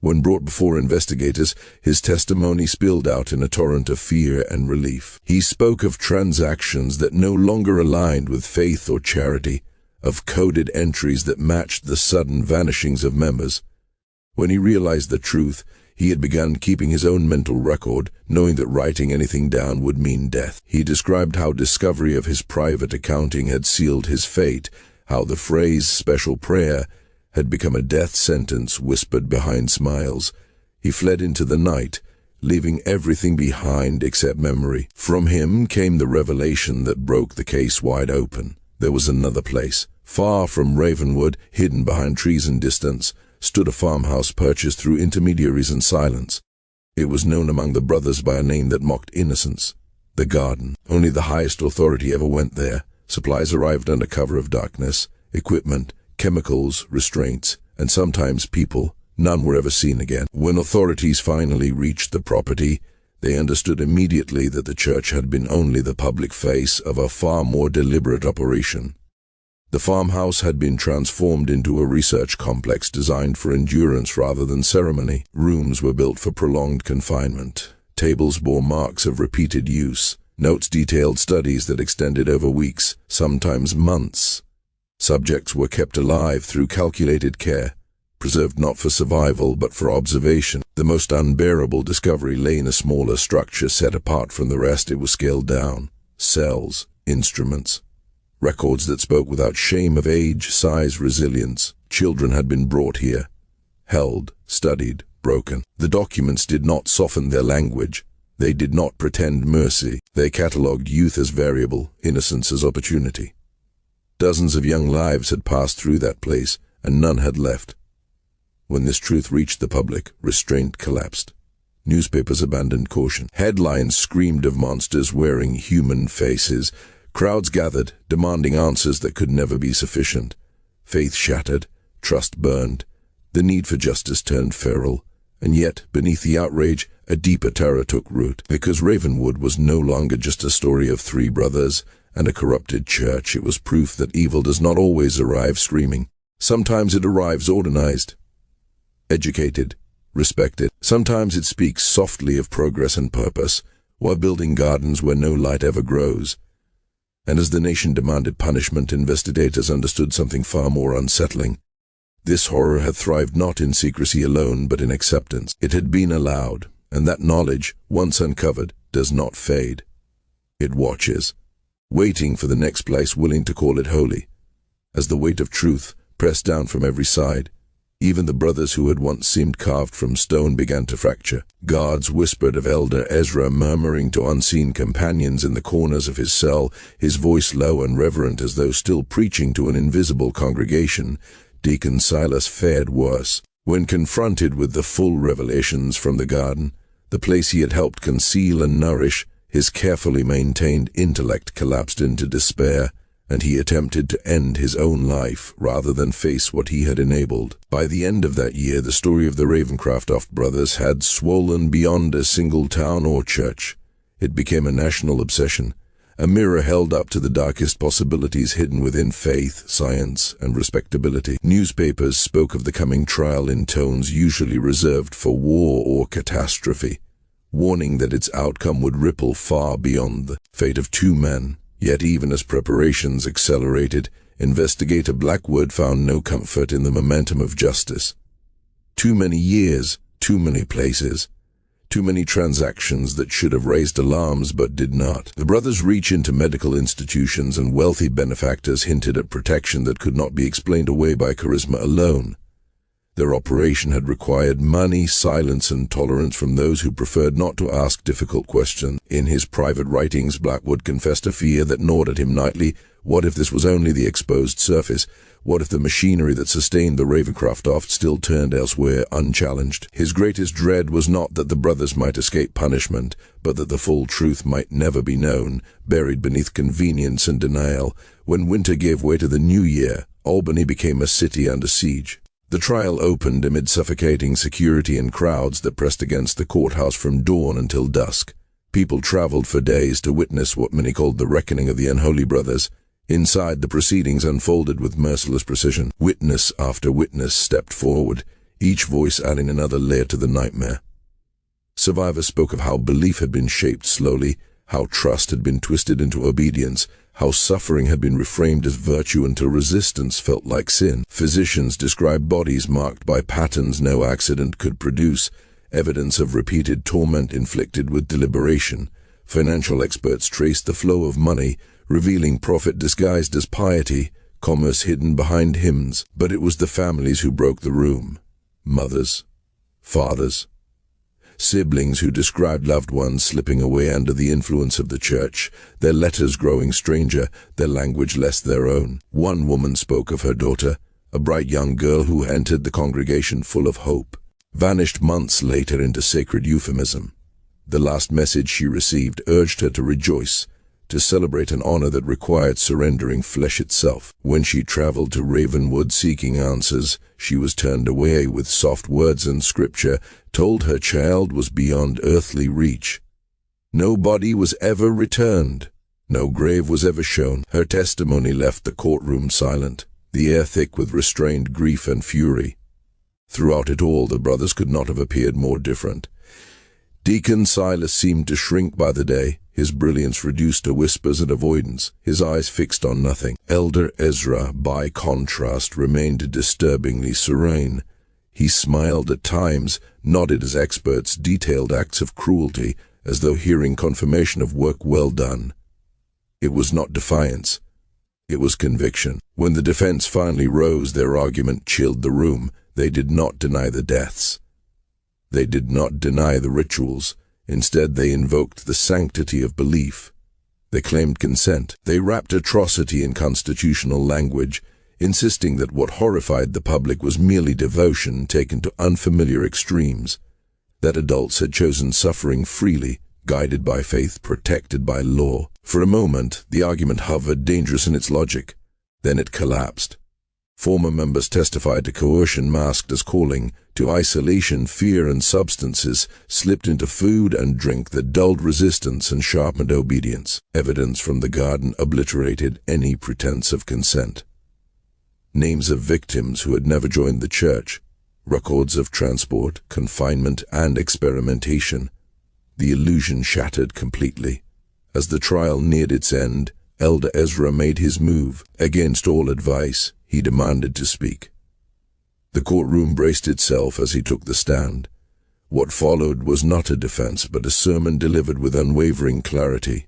When brought before investigators, his testimony spilled out in a torrent of fear and relief. He spoke of transactions that no longer aligned with faith or charity, of coded entries that matched the sudden vanishings of members. When he realized the truth, he had begun keeping his own mental record, knowing that writing anything down would mean death. He described how discovery of his private accounting had sealed his fate, how the phrase "special prayer" had become a death sentence whispered behind smiles. He fled into the night, leaving everything behind except memory. From him came the revelation that broke the case wide open. There was another place, far from Ravenwood, hidden behind trees and distance, stood a farmhouse purchased through intermediaries and silence. It was known among the brothers by a name that mocked innocence: the Garden. Only the highest authority ever went there. Supplies arrived under cover of darkness, equipment, chemicals, restraints, and sometimes people. None were ever seen again. When authorities finally reached the property, they understood immediately that the church had been only the public face of a far more deliberate operation. The farmhouse had been transformed into a research complex designed for endurance rather than ceremony. Rooms were built for prolonged confinement. Tables bore marks of repeated use. Notes detailed studies that extended over weeks, sometimes months. Subjects were kept alive through calculated care, preserved not for survival but for observation. The most unbearable discovery lay in a smaller structure set apart from the rest. It was scaled down. Cells, instruments, records that spoke without shame of age, size, resilience. Children had been brought here, held, studied, broken. The documents did not soften their language. They did not pretend mercy. They catalogued youth as variable, innocence as opportunity. Dozens of young lives had passed through that place, and none had left. When this truth reached the public, restraint collapsed. Newspapers abandoned caution. Headlines screamed of monsters wearing human faces. Crowds gathered, demanding answers that could never be sufficient. Faith shattered, trust burned. The need for justice turned feral. And yet, beneath the outrage, a deeper terror took root. Because Ravenwood was no longer just a story of three brothers and a corrupted church, it was proof that evil does not always arrive screaming. Sometimes it arrives organized, educated, respect it. Sometimes it speaks softly of progress and purpose, while building gardens where no light ever grows. And as the nation demanded punishment, investigators understood something far more unsettling. This horror had thrived not in secrecy alone, but in acceptance. It had been allowed, and that knowledge, once uncovered, does not fade. It watches, waiting for the next place willing to call it holy. As the weight of truth pressed down from every side, even the brothers who had once seemed carved from stone began to fracture. Guards whispered of Elder Ezra murmuring to unseen companions in the corners of his cell, his voice low and reverent as though still preaching to an invisible congregation. Deacon Silas fared worse. When confronted with the full revelations from the garden, the place he had helped conceal and nourish, his carefully maintained intellect collapsed into despair, and he attempted to end his own life rather than face what he had enabled. By the end of that year, the story of the Ravencroft brothers had swollen beyond a single town or church. It became a national obsession, a mirror held up to the darkest possibilities hidden within faith, science, and respectability. Newspapers spoke of the coming trial in tones usually reserved for war or catastrophe, warning that its outcome would ripple far beyond the fate of two men. Yet even as preparations accelerated, investigator Blackwood found no comfort in the momentum of justice. Too many years, too many places, too many transactions that should have raised alarms but did not. The brothers' reach into medical institutions and wealthy benefactors hinted at protection that could not be explained away by charisma alone. Their operation had required money, silence, and tolerance from those who preferred not to ask difficult questions. In his private writings, Blackwood confessed a fear that gnawed at him nightly. What if this was only the exposed surface? What if the machinery that sustained the Ravencroft still turned elsewhere unchallenged? His greatest dread was not that the brothers might escape punishment, but that the full truth might never be known, buried beneath convenience and denial. When winter gave way to the new year, Albany became a city under siege. The trial opened amid suffocating security and crowds that pressed against the courthouse from dawn until dusk. People traveled for days to witness what many called the reckoning of the unholy brothers. Inside, the proceedings unfolded with merciless precision. Witness after witness stepped forward, each voice adding another layer to the nightmare. Survivors spoke of how belief had been shaped slowly, how trust had been twisted into obedience, how suffering had been reframed as virtue until resistance felt like sin. Physicians described bodies marked by patterns no accident could produce, evidence of repeated torment inflicted with deliberation. Financial experts traced the flow of money, revealing profit disguised as piety, commerce hidden behind hymns. But it was the families who broke the room. Mothers, fathers, siblings who described loved ones slipping away under the influence of the church, their letters growing stranger, their language less their own. One woman spoke of her daughter, a bright young girl who entered the congregation full of hope, vanished months later into sacred euphemism. The last message she received urged her to rejoice, to celebrate an honor that required surrendering flesh itself. When she traveled to Ravenwood seeking answers, she was turned away with soft words and scripture, told her child was beyond earthly reach. No body was ever returned. No grave was ever shown. Her testimony left the courtroom silent, the air thick with restrained grief and fury. Throughout it all, the brothers could not have appeared more different. Deacon Silas seemed to shrink by the day, his brilliance reduced to whispers and avoidance, his eyes fixed on nothing. Elder Ezra, by contrast, remained disturbingly serene. He smiled at times, nodded as experts detailed acts of cruelty, as though hearing confirmation of work well done. It was not defiance. It was conviction. When the defense finally rose, their argument chilled the room. They did not deny the deaths. They did not deny the rituals. Instead, they invoked the sanctity of belief. They claimed consent. They wrapped atrocity in constitutional language, insisting that what horrified the public was merely devotion taken to unfamiliar extremes, that adults had chosen suffering freely, guided by faith, protected by law. For a moment, the argument hovered, dangerous in its logic. Then it collapsed. Former members testified to coercion masked as calling, to isolation, fear, and substances slipped into food and drink that dulled resistance and sharpened obedience. Evidence from the garden obliterated any pretense of consent. Names of victims who had never joined the church, records of transport, confinement, and experimentation. The illusion shattered completely. As the trial neared its end, Elder Ezra made his move. Against all advice, he demanded to speak. The courtroom braced itself as he took the stand. What followed was not a defense, but a sermon delivered with unwavering clarity.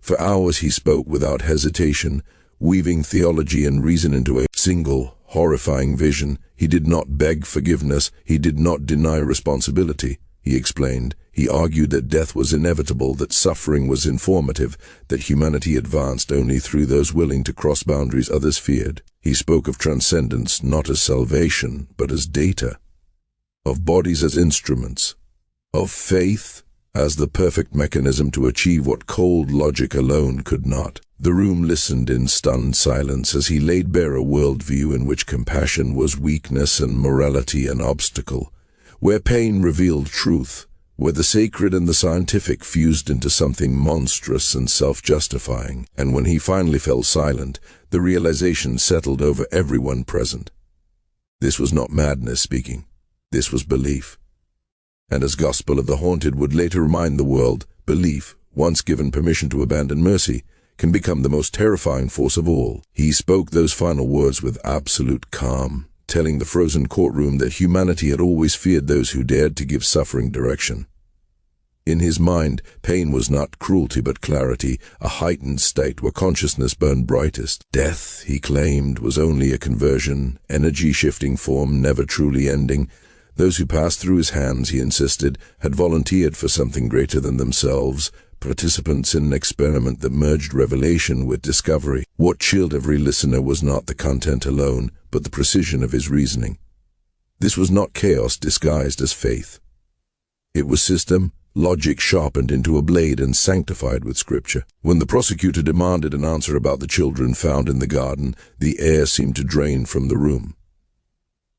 For hours he spoke without hesitation, weaving theology and reason into a single, horrifying vision. He did not beg forgiveness, he did not deny responsibility. He explained, he argued that death was inevitable, that suffering was informative, that humanity advanced only through those willing to cross boundaries others feared. He spoke of transcendence not as salvation, but as data, of bodies as instruments, of faith as the perfect mechanism to achieve what cold logic alone could not. The room listened in stunned silence as he laid bare a worldview in which compassion was weakness and morality an obstacle, where pain revealed truth, where the sacred and the scientific fused into something monstrous and self-justifying. And when he finally fell silent, the realization settled over everyone present. This was not madness speaking. This was belief. And as Gospel of the Haunted would later remind the world, belief, once given permission to abandon mercy, can become the most terrifying force of all. He spoke those final words with absolute calm, telling the frozen courtroom that humanity had always feared those who dared to give suffering direction. In his mind, pain was not cruelty but clarity, a heightened state where consciousness burned brightest. Death, he claimed, was only a conversion, energy-shifting form, never truly ending. Those who passed through his hands, he insisted, had volunteered for something greater than themselves, participants in an experiment that merged revelation with discovery. What chilled every listener was not the content alone, but the precision of his reasoning. This was not chaos disguised as faith. It was system, logic sharpened into a blade and sanctified with scripture. When the prosecutor demanded an answer about the children found in the garden, the air seemed to drain from the room.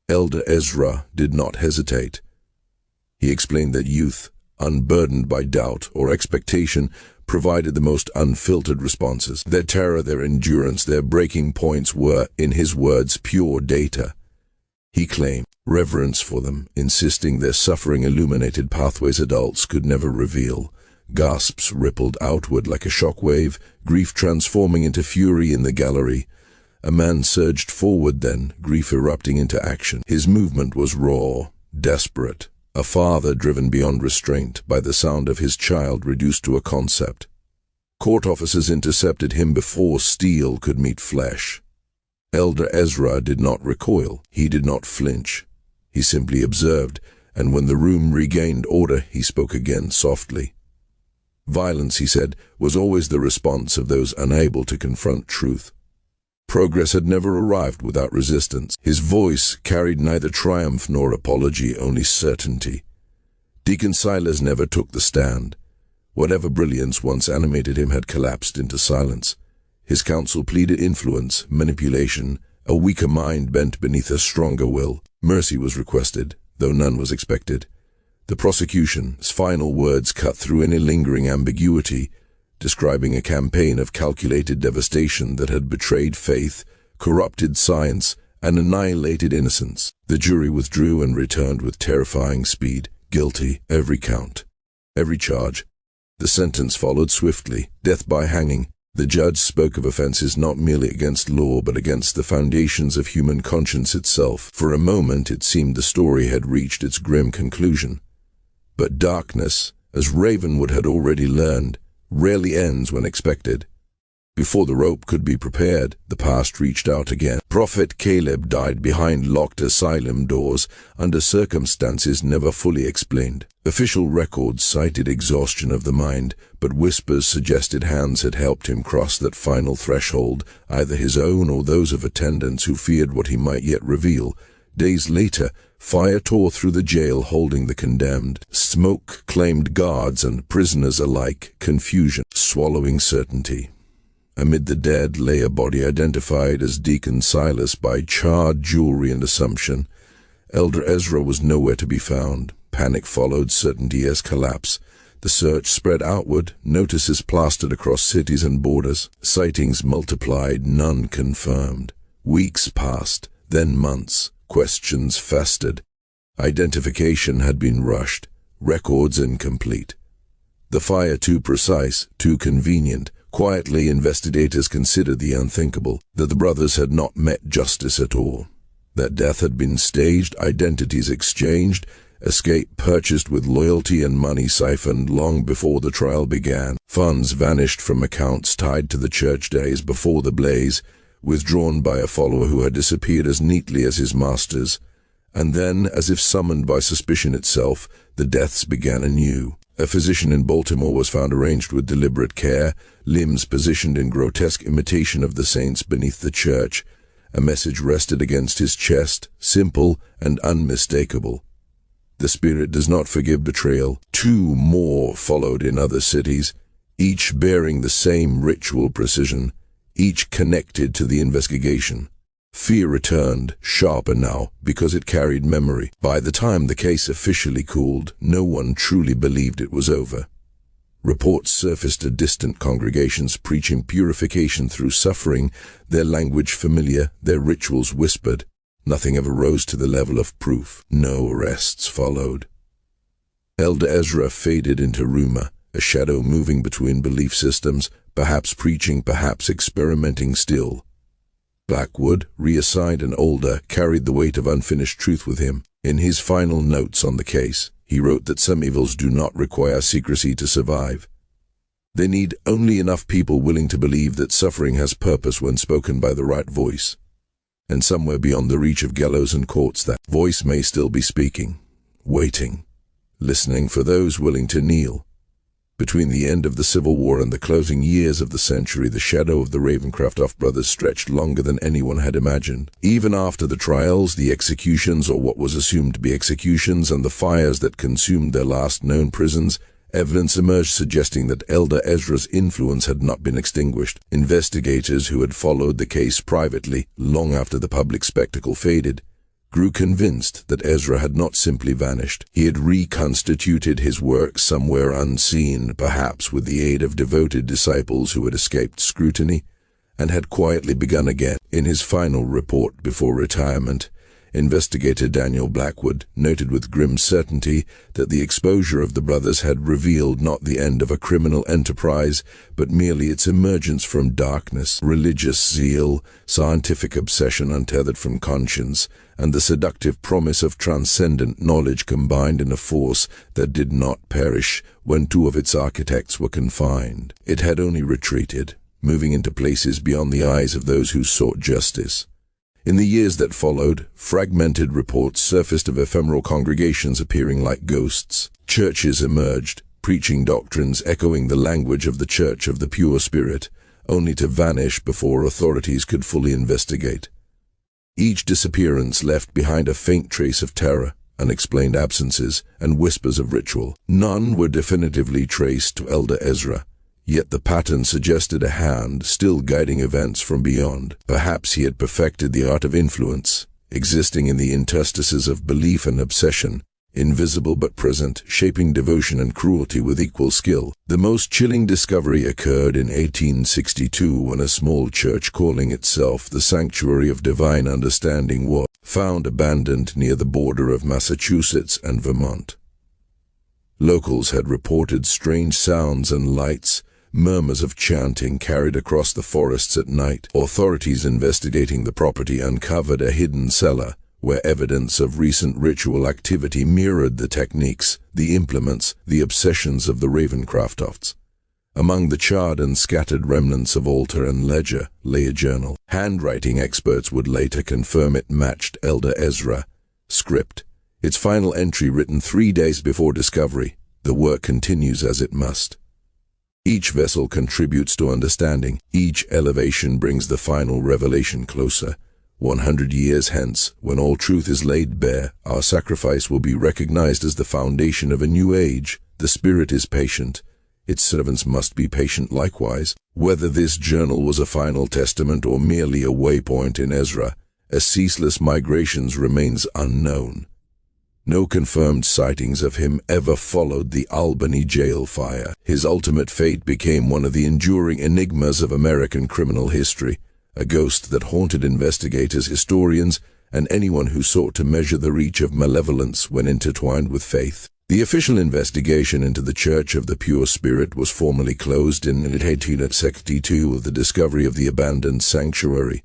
Elder Ezra did not hesitate. He explained that youth, unburdened by doubt or expectation, provided the most unfiltered responses. Their terror, their endurance, their breaking points were, in his words, pure data. He claimed reverence for them, insisting their suffering illuminated pathways adults could never reveal. Gasps rippled outward like a shockwave, grief transforming into fury in the gallery. A man surged forward then, grief erupting into action. His movement was raw, desperate. A father driven beyond restraint by the sound of his child reduced to a concept. Court officers intercepted him before steel could meet flesh. Elder Ezra did not recoil. He did not flinch. He simply observed, and when the room regained order, he spoke again softly. Violence, he said, was always the response of those unable to confront truth. Progress had never arrived without resistance. His voice carried neither triumph nor apology, only certainty. Deacon Silas never took the stand. Whatever brilliance once animated him had collapsed into silence. His counsel pleaded influence, manipulation, a weaker mind bent beneath a stronger will. Mercy was requested, though none was expected. The prosecution's final words cut through any lingering ambiguity, describing a campaign of calculated devastation that had betrayed faith, corrupted science, and annihilated innocence. The jury withdrew and returned with terrifying speed. Guilty, every count, every charge. The sentence followed swiftly, death by hanging. The judge spoke of offenses not merely against law, but against the foundations of human conscience itself. For a moment it seemed the story had reached its grim conclusion. But darkness, as Ravenwood had already learned, rarely ends when expected. Before the rope could be prepared, the past reached out again. Prophet Caleb died behind locked asylum doors under circumstances never fully explained. Official records cited exhaustion of the mind, but whispers suggested hands had helped him cross that final threshold, either his own or those of attendants who feared what he might yet reveal. Days later, fire tore through the jail holding the condemned. Smoke claimed guards and prisoners alike, confusion swallowing certainty. Amid the dead lay a body identified as Deacon Silas by charred jewelry and assumption. Elder Ezra was nowhere to be found. Panic followed certainty as collapse. The search spread outward, notices plastered across cities and borders. Sightings multiplied, none confirmed. Weeks passed, then months. Questions festered. Identification had been rushed, records incomplete. The fire too precise, too convenient. Quietly, investigators considered the unthinkable, that the brothers had not met justice at all. That death had been staged, identities exchanged, escape purchased with loyalty and money siphoned long before the trial began. Funds vanished from accounts tied to the church days before the blaze, withdrawn by a follower who had disappeared as neatly as his masters. And then, as if summoned by suspicion itself, the deaths began anew. A physician in Baltimore was found arranged with deliberate care, limbs positioned in grotesque imitation of the saints beneath the church. A message rested against his chest, simple and unmistakable. The spirit does not forgive betrayal. 2 more followed in other cities, each bearing the same ritual precision, each connected to the investigation. Fear returned, sharper now, because it carried memory. By the time the case officially cooled, no one truly believed it was over. Reports surfaced of distant congregations preaching purification through suffering, their language familiar, their rituals whispered. Nothing ever rose to the level of proof. No arrests followed. Elder Ezra faded into rumor, a shadow moving between belief systems, perhaps preaching, perhaps experimenting still. Blackwood, reassigned and older, carried the weight of unfinished truth with him. In his final notes on the case, he wrote that some evils do not require secrecy to survive. They need only enough people willing to believe that suffering has purpose when spoken by the right voice. And somewhere beyond the reach of gallows and courts, that voice may still be speaking, waiting, listening for those willing to kneel. Between the end of the Civil War and the closing years of the century, the shadow of the Ravencroft brothers stretched longer than anyone had imagined. Even after the trials, the executions, or what was assumed to be executions, and the fires that consumed their last known prisons, evidence emerged suggesting that Elder Ezra's influence had not been extinguished. Investigators who had followed the case privately, long after the public spectacle faded, grew convinced that Ezra had not simply vanished. He had reconstituted his work somewhere unseen, perhaps with the aid of devoted disciples who had escaped scrutiny, and had quietly begun again. In his final report before retirement, investigator Daniel Blackwood noted with grim certainty that the exposure of the brothers had revealed not the end of a criminal enterprise, but merely its emergence from darkness. Religious zeal, scientific obsession untethered from conscience, and the seductive promise of transcendent knowledge combined in a force that did not perish when 2 of its architects were confined. It had only retreated, moving into places beyond the eyes of those who sought justice. In the years that followed, fragmented reports surfaced of ephemeral congregations appearing like ghosts. Churches emerged, preaching doctrines echoing the language of the Church of the Pure Spirit, only to vanish before authorities could fully investigate. Each disappearance left behind a faint trace of terror, unexplained absences, and whispers of ritual. None were definitively traced to Elder Ezra. Yet the pattern suggested a hand still guiding events from beyond. Perhaps he had perfected the art of influence, existing in the interstices of belief and obsession, invisible but present, shaping devotion and cruelty with equal skill. The most chilling discovery occurred in 1862 when a small church calling itself the Sanctuary of Divine Understanding was found abandoned near the border of Massachusetts and Vermont. Locals had reported strange sounds and lights, murmurs of chanting carried across the forests at night. Authorities investigating the property uncovered a hidden cellar where evidence of recent ritual activity mirrored the techniques, the implements, the obsessions of the Ravencrofts. Among the charred and scattered remnants of altar and ledger lay a journal. Handwriting experts would later confirm it matched Elder Ezra's script. Its final entry written 3 days before discovery. The work continues as it must. Each vessel contributes to understanding. Each elevation brings the final revelation closer. 100 years hence, when all truth is laid bare, our sacrifice will be recognized as the foundation of a new age. The Spirit is patient. Its servants must be patient likewise. Whether this journal was a final testament or merely a waypoint in Ezra, a ceaseless migrations remains unknown. No confirmed sightings of him ever followed the Albany jail fire. His ultimate fate became one of the enduring enigmas of American criminal history, a ghost that haunted investigators, historians, and anyone who sought to measure the reach of malevolence when intertwined with faith. The official investigation into the Church of the Pure Spirit was formally closed in 1862 with the discovery of the abandoned sanctuary.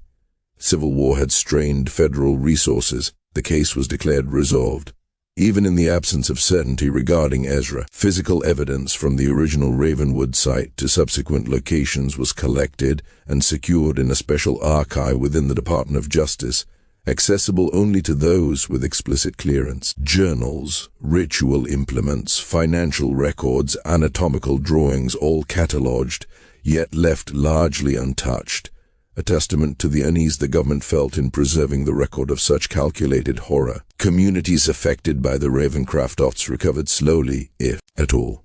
Civil war had strained federal resources. The case was declared resolved. Even in the absence of certainty regarding Ezra, physical evidence from the original Ravenwood site to subsequent locations was collected and secured in a special archive within the Department of Justice, accessible only to those with explicit clearance. Journals, ritual implements, financial records, anatomical drawings, all catalogued, yet left largely untouched, a testament to the unease the government felt in preserving the record of such calculated horror. Communities affected by the Ravencrofts recovered slowly, if at all.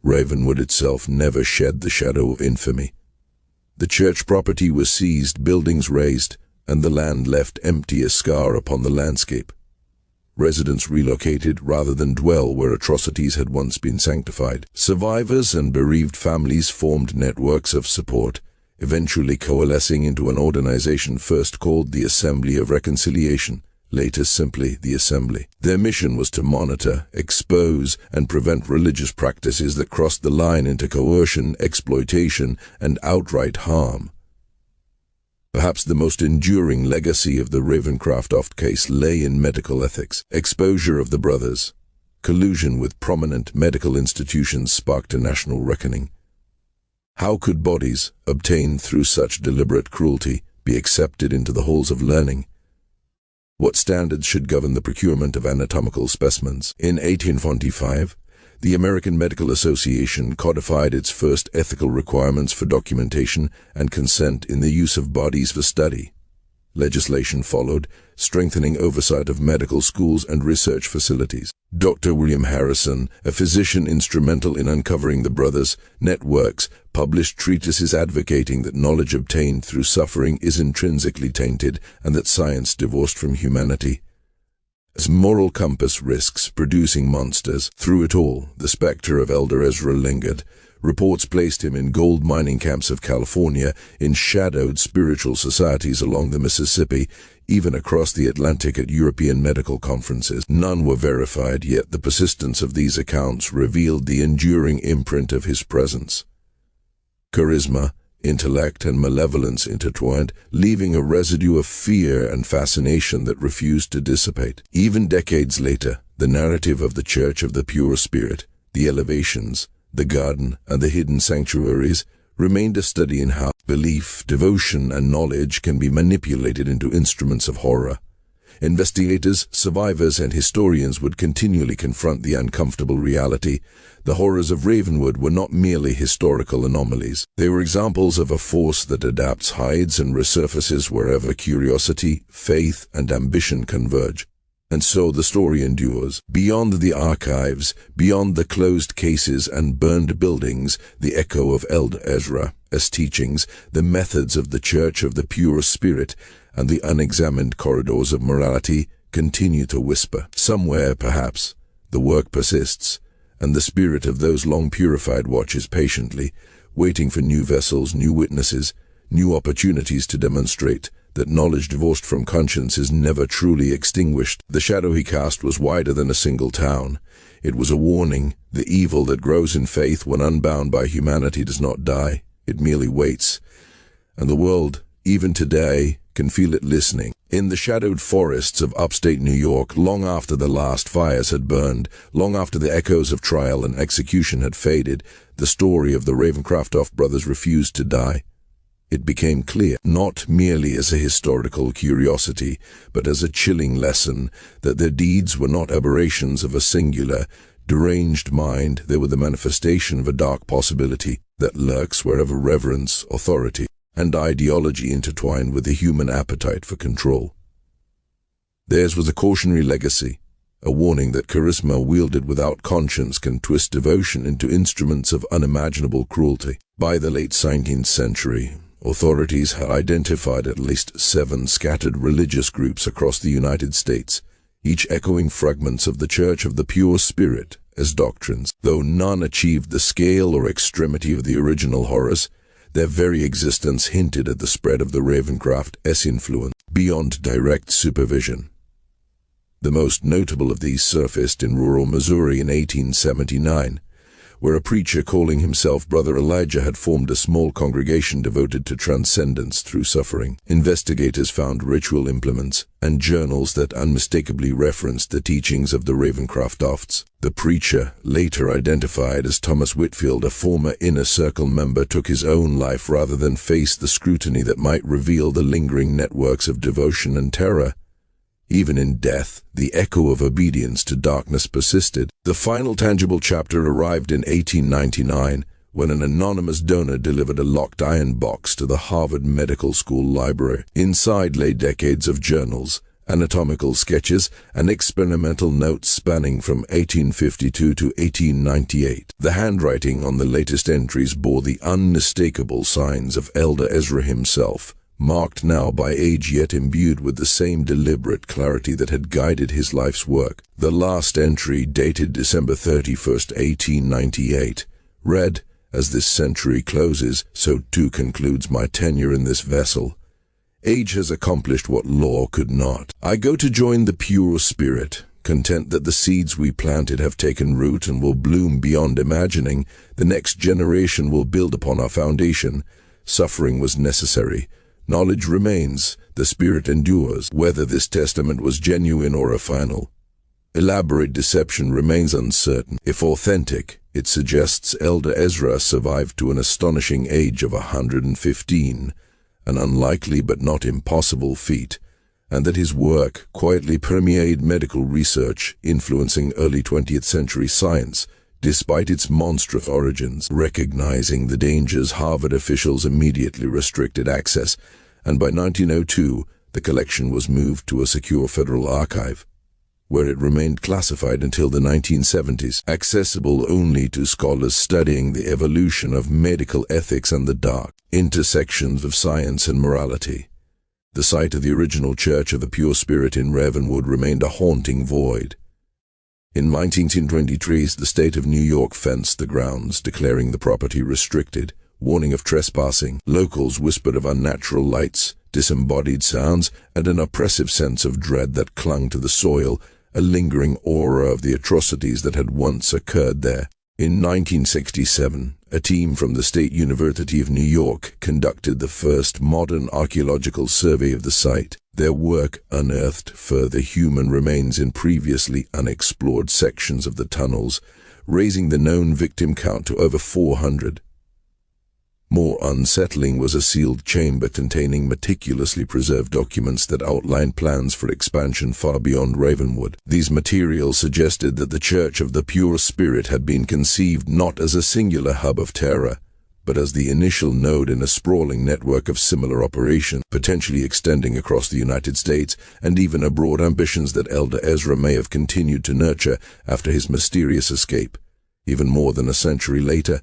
Ravenwood itself never shed the shadow of infamy. The church property was seized, buildings razed, and the land left empty, a scar upon the landscape. Residents relocated rather than dwell where atrocities had once been sanctified. Survivors and bereaved families formed networks of support, eventually coalescing into an organization first called the Assembly of Reconciliation, later simply the Assembly. Their mission was to monitor, expose, and prevent religious practices that crossed the line into coercion, exploitation, and outright harm. Perhaps the most enduring legacy of the Ravencroft case lay in medical ethics. Exposure of the brothers, collusion with prominent medical institutions sparked a national reckoning. How could bodies, obtained through such deliberate cruelty, be accepted into the halls of learning? What standards should govern the procurement of anatomical specimens? In 1845, the American Medical Association codified its first ethical requirements for documentation and consent in the use of bodies for study. Legislation followed, strengthening oversight of medical schools and research facilities. Dr. William Harrison, a physician instrumental in uncovering the brothers' networks, published treatises advocating that knowledge obtained through suffering is intrinsically tainted and that science divorced from humanity. As moral compass risks producing monsters, through it all, the specter of Elder Ezra lingered. Reports placed him in gold mining camps of California, in shadowed spiritual societies along the Mississippi, even across the Atlantic at European medical conferences. None were verified, yet the persistence of these accounts revealed the enduring imprint of his presence. Charisma, intellect, and malevolence intertwined, leaving a residue of fear and fascination that refused to dissipate. Even decades later, the narrative of the Church of the Pure Spirit, the elevations, the garden, and the hidden sanctuaries remained a study in how belief, devotion, and knowledge can be manipulated into instruments of horror. Investigators, survivors, and historians would continually confront the uncomfortable reality. The horrors of Ravenwood were not merely historical anomalies. They were examples of a force that adapts, hides, and resurfaces wherever curiosity, faith, and ambition converge. And so the story endures. Beyond the archives, beyond the closed cases and burned buildings, the echo of Elder Ezra's teachings, the methods of the Church of the Pure Spirit, and the unexamined corridors of morality continue to whisper. Somewhere, perhaps, the work persists, and the spirit of those long purified watches patiently, waiting for new vessels, new witnesses, new opportunities to demonstrate that knowledge divorced from conscience is never truly extinguished. The shadow he cast was wider than a single town. It was a warning. The evil that grows in faith when unbound by humanity does not die. It merely waits. And the world, even today, can feel it listening. In the shadowed forests of upstate New York, long after the last fires had burned, long after the echoes of trial and execution had faded, the story of the Ravencroft brothers refused to die. It became clear, not merely as a historical curiosity, but as a chilling lesson, that their deeds were not aberrations of a singular, deranged mind. They were the manifestation of a dark possibility that lurks wherever reverence, authority, and ideology intertwine with the human appetite for control. Theirs was a cautionary legacy, a warning that charisma wielded without conscience can twist devotion into instruments of unimaginable cruelty. By the late 19th century, authorities had identified at least 7 scattered religious groups across the United States, each echoing fragments of the Church of the Pure Spirit as doctrines. Though none achieved the scale or extremity of the original horrors, their very existence hinted at the spread of the Ravencroft's influence. beyond direct supervision. The most notable of these surfaced in rural Missouri in 1879, where a preacher calling himself Brother Elijah had formed a small congregation devoted to transcendence through suffering. Investigators found ritual implements and journals that unmistakably referenced the teachings of the Ravencrofts. The preacher, later identified as Thomas Whitfield, a former Inner Circle member, took his own life rather than face the scrutiny that might reveal the lingering networks of devotion and terror. Even in death, the echo of obedience to darkness persisted. The final tangible chapter arrived in 1899, when an anonymous donor delivered a locked iron box to the Harvard Medical School library. Inside lay decades of journals, anatomical sketches, and experimental notes spanning from 1852 to 1898. The handwriting on the latest entries bore the unmistakable signs of Elder Ezra himself, marked now by age yet imbued with the same deliberate clarity that had guided his life's work. The last entry, dated December 31st, 1898, read, "As this century closes, so too concludes my tenure in this vessel. Age has accomplished what law could not. I go to join the pure spirit, content that the seeds we planted have taken root and will bloom beyond imagining. The next generation will build upon our foundation. Suffering was necessary. Knowledge remains, the spirit endures. Whether this testament was genuine or a final, elaborate deception remains uncertain. If authentic, it suggests Elder Ezra survived to an astonishing age of 115, an unlikely but not impossible feat, and that his work quietly permeated medical research, influencing early 20th century science, despite its monstrous origins. Recognizing the dangers, Harvard officials immediately restricted access, and by 1902, the collection was moved to a secure federal archive, where it remained classified until the 1970s, accessible only to scholars studying the evolution of medical ethics and the dark intersections of science and morality. The site of the original Church of the Pure Spirit in Ravenwood remained a haunting void. In 1923, the state of New York fenced the grounds, declaring the property restricted, warning of trespassing. Locals whispered of unnatural lights, disembodied sounds, and an oppressive sense of dread that clung to the soil, a lingering aura of the atrocities that had once occurred there. In 1967, a team from the State University of New York conducted the first modern archaeological survey of the site. Their work unearthed further human remains in previously unexplored sections of the tunnels, raising the known victim count to over 400. More unsettling was a sealed chamber containing meticulously preserved documents that outlined plans for expansion far beyond Ravenwood. These materials suggested that the Church of the Pure Spirit had been conceived not as a singular hub of terror, but as the initial node in a sprawling network of similar operation, potentially extending across the United States and even abroad, ambitions that Elder Ezra may have continued to nurture after his mysterious escape. Even more than a century later,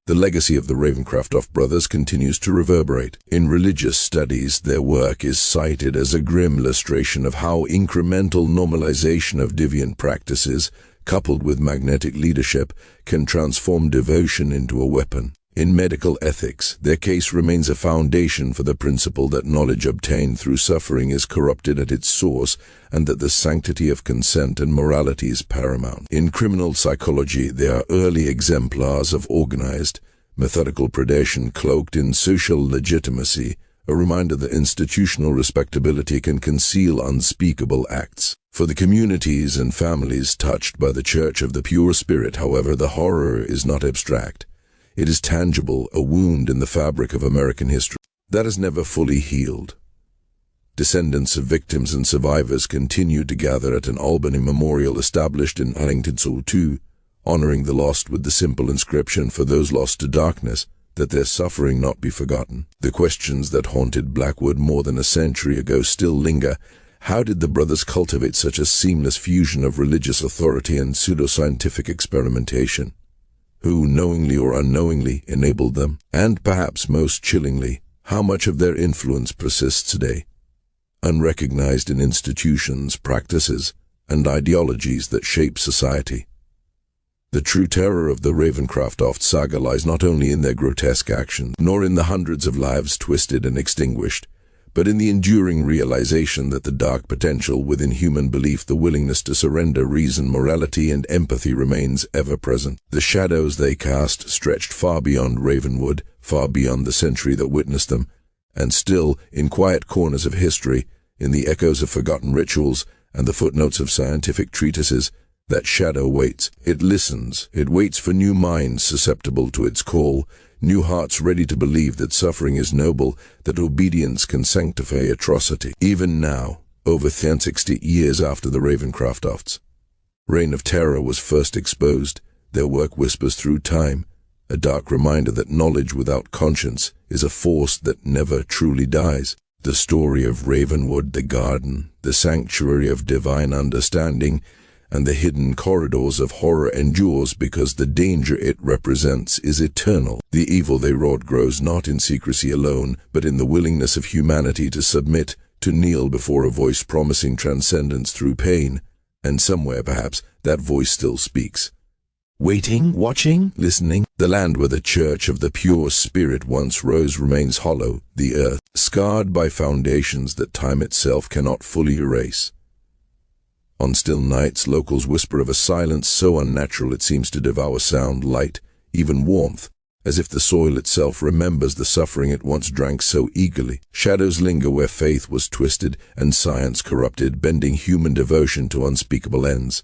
the legacy of the Ravencroft brothers continues to reverberate. In religious studies, their work is cited as a grim illustration of how incremental normalization of deviant practices, coupled with magnetic leadership, can transform devotion into a weapon. In medical ethics, their case remains a foundation for the principle that knowledge obtained through suffering is corrupted at its source, and that the sanctity of consent and morality is paramount. In criminal psychology, they are early exemplars of organized, methodical predation cloaked in social legitimacy, a reminder that institutional respectability can conceal unspeakable acts. For the communities and families touched by the Church of the Pure Spirit, however, the horror is not abstract. It is tangible, a wound in the fabric of American history that has never fully healed. Descendants of victims and survivors continue to gather at an Albany memorial established in Arlington, too, honoring the lost with the simple inscription, "For those lost to darkness, that their suffering not be forgotten." The questions that haunted Blackwood more than a century ago still linger. How did the brothers cultivate such a seamless fusion of religious authority and pseudoscientific experimentation? Who, knowingly or unknowingly, enabled them? And perhaps most chillingly, how much of their influence persists today, unrecognized in institutions, practices, and ideologies that shape society? The true terror of the Ravencroft saga lies not only in their grotesque actions, nor in the hundreds of lives twisted and extinguished, but in the enduring realization that the dark potential within human belief, the willingness to surrender reason, morality, and empathy remains ever present. The shadows they cast stretched far beyond Ravenwood, far beyond the century that witnessed them, and still, in quiet corners of history, in the echoes of forgotten rituals and the footnotes of scientific treatises, that shadow waits. It listens. It waits for new minds susceptible to its call, new hearts ready to believe that suffering is noble, that obedience can sanctify atrocity. Even now, over 60 years after the Ravencrofts' reign of terror was first exposed, their work whispers through time, a dark reminder that knowledge without conscience is a force that never truly dies. The story of Ravenwood, the garden, the sanctuary of divine understanding, and the hidden corridors of horror endures because the danger it represents is eternal. The evil they wrought grows not in secrecy alone, but in the willingness of humanity to submit, to kneel before a voice promising transcendence through pain. And somewhere, perhaps, that voice still speaks. Waiting, watching, listening. The land where the church of the pure spirit once rose remains hollow, the earth, scarred by foundations that time itself cannot fully erase. On still nights, locals whisper of a silence so unnatural it seems to devour sound, light, even warmth, as if the soil itself remembers the suffering it once drank so eagerly. Shadows linger where faith was twisted and science corrupted, bending human devotion to unspeakable ends.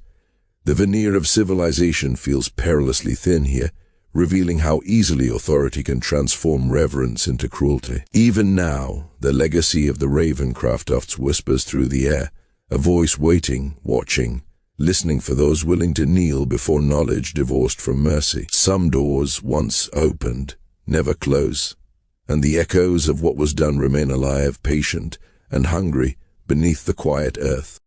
The veneer of civilization feels perilously thin here, revealing how easily authority can transform reverence into cruelty. Even now, the legacy of the Ravencrofts whispers through the air, a voice waiting, watching, listening for those willing to kneel before knowledge divorced from mercy. Some doors, once opened, never close, and the echoes of what was done remain alive, patient, and hungry beneath the quiet earth.